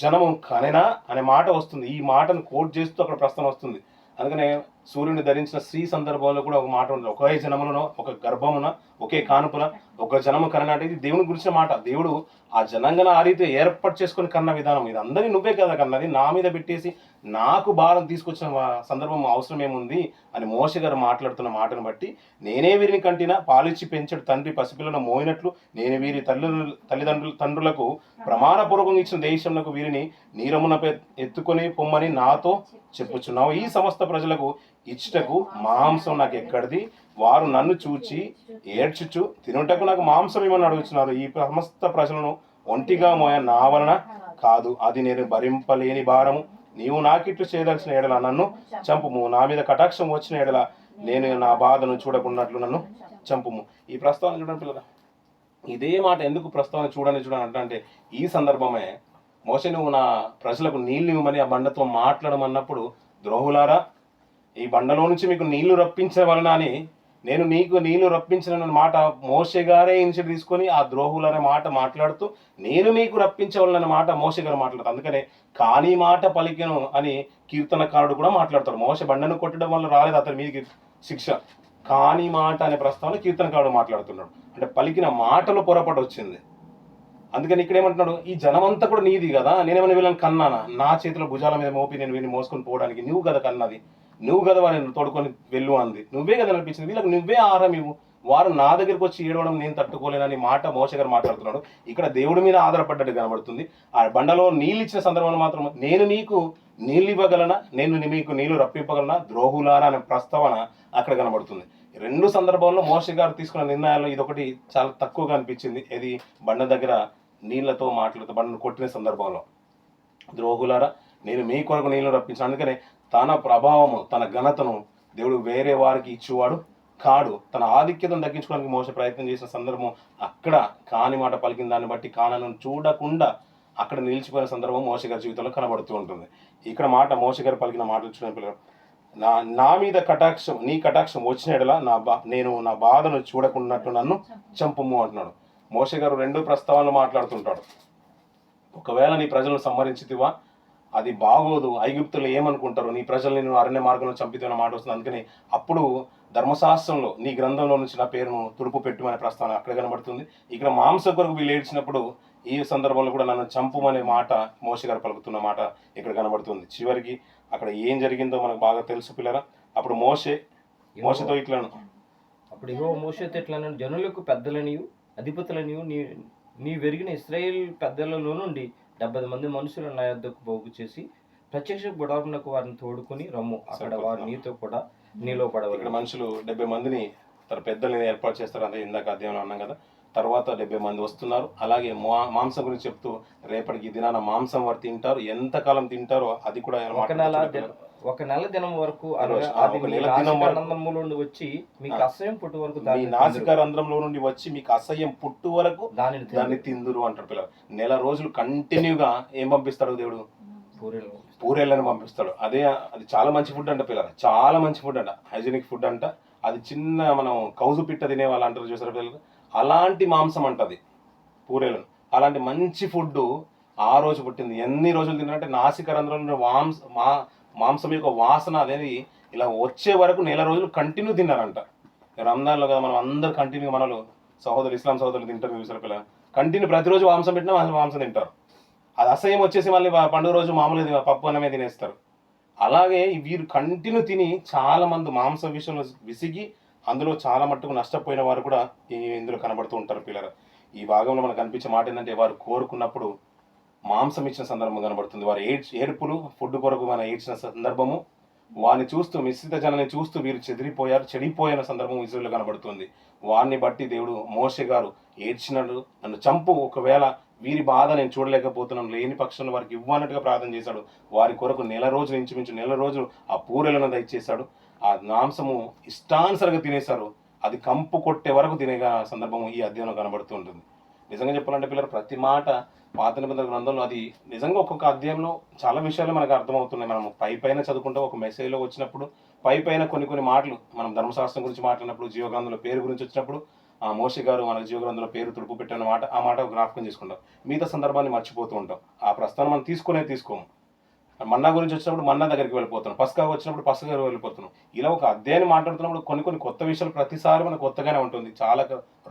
జనము కనెనా అనే మాట వస్తుంది. ఈ మాటను కోట్ చేస్తూ అక్కడ ప్రస్తావన వస్తుంది. అందుకనే సూర్యుని ధరించిన స్త్రీ సందర్భంలో కూడా ఒక మాట ఉంటుంది, ఒకే జనములను ఒక గర్భమున ఒకే కానుపున ఒక జనము కన్నా. అంటే ఇది దేవుని గురించిన మాట. దేవుడు ఆ జనంగా ఆ రీతి ఏర్పాటు చేసుకుని కన్న విధానం ఇది. అందరినీ నువ్వే కదా కన్నది, నా మీద పెట్టేసి నాకు భారం తీసుకొచ్చిన సందర్భం అవసరం ఏముంది అని మోషే గారు మాట్లాడుతున్న మాటను బట్టి, నేనే వీరిని కంటినా పాలిచ్చి పెంచడు తండ్రి పసిపిల్లను మోయినట్లు నేను వీరి తండ్రులకు ప్రమాణపూర్వకంగా ఇచ్చిన దేశంలో వీరిని నీరమున ఎత్తుకొని పొమ్మని నాతో చెప్పుచున్నావు. ఈ సమస్త ప్రజలకు ఇచ్చటకు మాంసం నాకు ఎక్కడిది, వారు నన్ను చూచి ఏడ్చుచు తినుటకు నాకు మాంసం ఏమని అడుగుతున్నారు. ఈ సమస్త ప్రజలను ఒంటిగా మోయ నా వలన కాదు, అది నేను భరింపలేని భారము. నీవు నాకిట్లు చేయదలసిన ఎడల నన్ను చంపుము, నా మీద కటాక్షం వచ్చిన ఎడల నేను నా బాధను చూడకున్నట్లు నన్ను చంపుము. ఈ ప్రస్తావన చూడండి పిల్లల, ఇదే మాట ఎందుకు ప్రస్తావన చూడని అంటే ఈ సందర్భమే మోషే నువ్వు నా ప్రజలకు నీళ్ళు ఇవ్వమని ఆ బండతో మాట్లాడమన్నప్పుడు, ద్రోహులారా ఈ బండలో నుంచి మీకు నీళ్లు రప్పించవలన అని నేను నీకు నీళ్లు రప్పించిన మాట మోషే గారే ఇనిషియేటివ్ తీసుకొని ఆ ద్రోహులనే మాట మాట్లాడుతూ నేను మీకు రప్పించవలన మాట మోషే గారు మాట్లాడతారు. అందుకనే కాని మాట పలికెను అని కీర్తనకారుడు కూడా మాట్లాడతాడు. మోషే బండను కొట్టడం వల్ల రాలేదు అతని మీదకి శిక్ష, కాని మాట అనే ప్రస్తావన కీర్తనకారుడు మాట్లాడుతున్నాడు. అంటే పలికిన మాటలో పొరపాటు వచ్చింది. అందుకని ఇక్కడ ఏమంటున్నాడు, ఈ జనమంతా కూడా నీది కదా, నేనేమైనా వీళ్ళని కన్నానా? నా చేతిలో భుజాల మీద మోపి నేను వీళ్ళని మోసుకొని పోవడానికి నువ్వు కదా కన్నది, నువ్వు కదా వారిని తోడుకొని వెళ్ళు అంది, నువ్వే కదా అనిపించింది, వీళ్ళకి నువ్వే ఆహారం ఇవ్వు, వారు నా దగ్గరికి వచ్చి ఏడవడం నేను తట్టుకోలేనని మాట మోషే గారు మాట్లాడుతున్నాడు. ఇక్కడ దేవుడి మీద ఆధారపడ్డట్టు కనబడుతుంది. ఆ బండలో నీళ్ళు ఇచ్చిన సందర్భంలో మాత్రం నేను నీకు నీళ్ళు ఇవ్వగలనా, నేను మీకు నీళ్లు రప్పింపగలనా, ద్రోహులారా అనే ప్రస్తావన అక్కడ కనబడుతుంది. రెండు సందర్భాల్లో మోషే గారు తీసుకున్న నిర్ణయాల్లో ఇదొకటి చాలా తక్కువగా అనిపించింది. ఇది బండ దగ్గర నీళ్లతో మాట్లాడుతూ బండను కొట్టిన సందర్భంలో, ద్రోహులారా నేను మీ కొరకు నీళ్లు రప్పించాను. అందుకనే తన ప్రభావము తన ఘనతను దేవుడు వేరే వారికి ఇచ్చేవాడు కాడు. తన ఆధిక్యతను తగ్గించుకోవడానికి మోసే ప్రయత్నం చేసిన సందర్భం అక్కడ కాని మాట పలికిన దాన్ని బట్టి కానను చూడకుండా అక్కడ నిలిచిపోయిన సందర్భం మోసే గారి జీవితంలో కనబడుతూ ఉంటుంది. ఇక్కడ మాట మోసే గారు పలికిన మాటలు చూడండి, నా మీద కటాక్షం నీ కటాక్షం వచ్చిన ఎడల నేను నా బాధను చూడకున్నట్టు నన్ను చంపుము అంటున్నాడు. మోషే గారు రెండు ప్రస్తావనలు మాట్లాడుతుంటాడు. ఒకవేళ నీ ప్రజలను సంహరించితివా అది బాగోదు, ఐగుప్తులు ఏమనుకుంటారు, నీ ప్రజల్ని నేను అరణ్య మార్గంలో చంపితున్న మాట వస్తుంది. అందుకని అప్పుడు ధర్మశాస్త్రంలో నీ గ్రంథంలో నుంచి నా పేరును తుడుపు పెట్టుమనే ప్రస్తావన అక్కడ కనబడుతుంది. ఇక్కడ మాంసం కొరకు వీళ్ళు ఏడ్చినప్పుడు ఈ సందర్భంలో కూడా నన్ను చంపుమనే మాట మోషే గారు పలుకుతున్న మాట ఇక్కడ కనబడుతుంది. చివరికి అక్కడ ఏం జరిగిందో మనకు బాగా తెలుసు పిల్లరా. అప్పుడు మోషేతో ఇట్లను అప్పుడు ఇగో మోషేతో ఇట్లను జనులకు పెద్దలనియు అధిపతులనియు నీ వెరిగిన ఇశ్రాయేల్ పెద్దలలో నుండి 70 మంది మనుషులను నా యొద్దకు పోగు చేసి ప్రత్యక్ష గుడారమునకు వారిని తోడుకొని రమ్ము, అక్కడ వారు నీతో కూడా నీలో పడవ. ఇక్కడ మనుషులు 70 మందిని తన పెద్దల్ని ఏర్పాటు చేస్తారు. అంటే ఇందాక అధ్యయనం అన్నాం కదా, తర్వాత 70 మంది వస్తున్నారు. అలాగే మాంసం గురించి చెప్తూ రేపటికి దినాన మాంసం వారు తింటారు, ఎంతకాలం తింటారో అది కూడా ఒక నెల దినం వరకు వచ్చి మీకు అసహ్యం పుట్టు వరకు నాసిక రంధ్రంలో నుండి వచ్చి మీకు అసహ్యం పుట్టు వరకు దాన్ని తిందురు అంటారు పిల్లలు. నెల రోజులు కంటిన్యూగా ఏం పంపిస్తాడు దేవుడు? పూరేళ్ళని పంపిస్తాడు. అది చాలా మంచి ఫుడ్ అంట పిల్లలు, చాలా మంచి ఫుడ్ అంట, హైజీనిక్ ఫుడ్ అంట. అది చిన్న మనం కౌజు పిట్ట తినే వాళ్ళు అంటారు చూసారు పిల్లలు, అలాంటి మాంసం అంటది పూరేలను. అలాంటి మంచి ఫుడ్ ఆ రోజు పుట్టింది. ఎన్ని రోజులు తిన్నారంటే నాసిక రంధ్రంలో మాంసం యొక్క వాసన అనేది ఇలా వచ్చే వరకు నెల రోజులు కంటిన్యూ తిన్నారంట. రంజాన్లో కదా మనం అందరు కంటిన్యూ మనలో ఇస్లాం సహోదరులు తింటారు చూసారు పిల్లలు, కంటిన్యూ ప్రతిరోజు మాంసం పెట్టినా మాంసం తింటారు. అది అసహ్యం వచ్చేసి మళ్ళీ పండుగ రోజు మామూలుగా పప్పు అన్నమే తినేస్తారు. అలాగే వీరు కంటిన్యూ తిని చాలా మంది మాంసం విషయంలో విసిగి అందులో చాలా మట్టుకు నష్టపోయిన వారు కూడా ఇందులో కనబడుతూ ఉంటారు పిల్లలు. ఈ భాగంలో మనకు కనిపించే మాట ఏంటంటే వారు కోరుకున్నప్పుడు మాంసం ఇచ్చిన సందర్భం కనబడుతుంది. వారు ఏడుపులు ఫుడ్ కొరకు మనం ఏడ్చిన సందర్భము, వారిని చూస్తూ మిశ్రిత జనాన్ని చూస్తూ వీరు చెడిపోయిన సందర్భం ఇజ్రాయేల్లో కనబడుతుంది. వారిని బట్టి దేవుడు మోషే గారు ఏడ్చినాడు, నన్ను చంపు, ఒకవేళ వీరి బాధ నేను చూడలేకపోతున్నాను, లేని పక్షంలో వారికి ఇవ్వనట్టుగా ప్రార్థన చేశాడు. వారి కొరకు ఇంచుమించు నెల రోజులు ఆ పూరెలను దయచేశాడు. ఆ మాంసము ఇష్టానుసరంగా తినేశారు. అది కంపు కొట్టే వరకు తినే సందర్భం ఈ అధ్యాయంలో కనబడుతూ ఉంటుంది. నిజంగా చెప్పాలంటే పిల్లలు, ప్రతి మాట పాత నిబంధన గ్రంథంలో అది నిజంగా ఒక్కొక్క అధ్యాయంలో చాలా విషయాలు మనకు అర్థమవుతున్నాయి. మనం పైన చదువుకుంటే ఒక మెసేజ్లో వచ్చినప్పుడు పైన కొన్ని మాటలు మనం ధర్మశాస్త్రం గురించి మాట్లాడినప్పుడు, జీవగ్రంథంలో పేరు గురించి వచ్చినప్పుడు ఆ మోషే గారు మనకు జీవగ్రంథంలో పేరు తుడుపు పెట్టిన మాట, ఆ మాట జ్ఞాపకం చేసుకుంటాం. మిగతా సందర్భాన్ని మర్చిపోతూ ఉంటాం. ఆ ప్రస్థానం మనం తీసుకోము. మన్నా గురించి వచ్చినప్పుడు మన్నా దగ్గరికి వెళ్ళిపోతున్నాం, పస్కా వచ్చినప్పుడు పస్కా దగ్గరికి వెళ్ళిపోతున్నాం. ఇలా ఒక అధ్యాయాన్ని మాట్లాడుతున్నప్పుడు కొన్ని కొత్త విషయాలు ప్రతిసారి మనకు కొత్తగానే ఉంటుంది. చాలా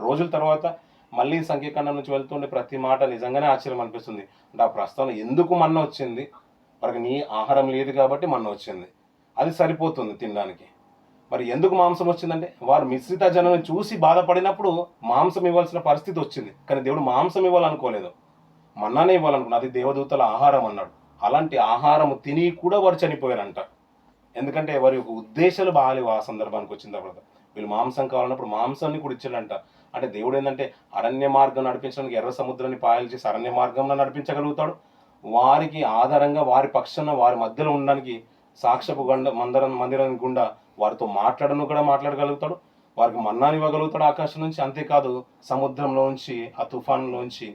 రోజుల తర్వాత మళ్ళీ సంఖ్యాకాండం నుంచి వెళ్తుండే ప్రతి మాట నిజంగానే ఆశ్చర్యం అనిపిస్తుంది. అంటే ఆ ప్రస్తావన ఎందుకు మన్న వచ్చింది, మనకి నీ ఆహారం లేదు కాబట్టి మన్న వచ్చింది, అది సరిపోతుంది తినడానికి. మరి ఎందుకు మాంసం వచ్చిందంటే వారు మిశ్రిత జనాన్ని చూసి బాధపడినప్పుడు మాంసం ఇవ్వాల్సిన పరిస్థితి వచ్చింది. కానీ దేవుడు మాంసం ఇవ్వాలనుకోలేదు, మన్నానే ఇవ్వాలనుకున్నాడు. అది దేవదూతల ఆహారం అన్నాడు. అలాంటి ఆహారం తిని కూడా వారు చనిపోయారంట. ఎందుకంటే వారి యొక్క ఉద్దేశాలు బాగాలేవు. ఆ సందర్భానికి వచ్చిన తర్వాత వీళ్ళు మాంసం కావాలన్నప్పుడు మాంసాన్ని కూడా ఇచ్చాడంట. అంటే దేవుడు ఏంటంటే అరణ్య మార్గం నడిపించడానికి ఎర్ర సముద్రాన్ని పాయలు చేసి అరణ్య మార్గంలో నడిపించగలుగుతాడు. వారికి ఆధారంగా వారి పక్షాన వారి మధ్యలో ఉండడానికి సాక్ష్యపు మందిరం గుండా వారితో మాట్లాడగలుగుతాడు. వారికి మన్నాని ఇవ్వగలుగుతాడు ఆకాశం నుంచి. అంతేకాదు సముద్రంలో నుంచి, ఆ తుఫాన్లోంచి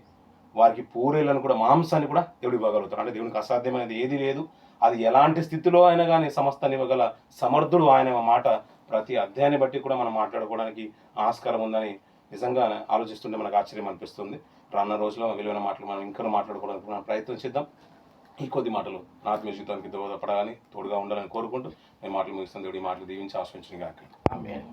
వారికి పూరేలను కూడా, మాంసాన్ని కూడా దేవుడు ఇవ్వగలుగుతాడు. అంటే దేవునికి అసాధ్యమైనది ఏది లేదు. అది ఎలాంటి స్థితిలో అయినా కానీ సమస్తాన్ని ఇవ్వగల సమర్థుడు ఆయన. మాట ప్రతి అధ్యాయాన్ని బట్టి కూడా మనం మాట్లాడుకోవడానికి ఆస్కారం ఉందని నిజంగా ఆలోచిస్తుంటే మనకు ఆశ్చర్యం అనిపిస్తుంది. రానున్న రోజుల్లో విలువైన మాటలు మనం ఇంకా మాట్లాడుకోవడానికి మనం ప్రయత్నం చేద్దాం. ఈ కొద్ది మాటలు నా ఆత్మీయ జీవితానికి దోహదపడాలని, తోడుగా ఉండాలని కోరుకుంటూ నేను మాటలు ముగిస్తాను. దేవుడి మాటలు దీవించి ఆశ్రయించిన గాక. ఆమేన్.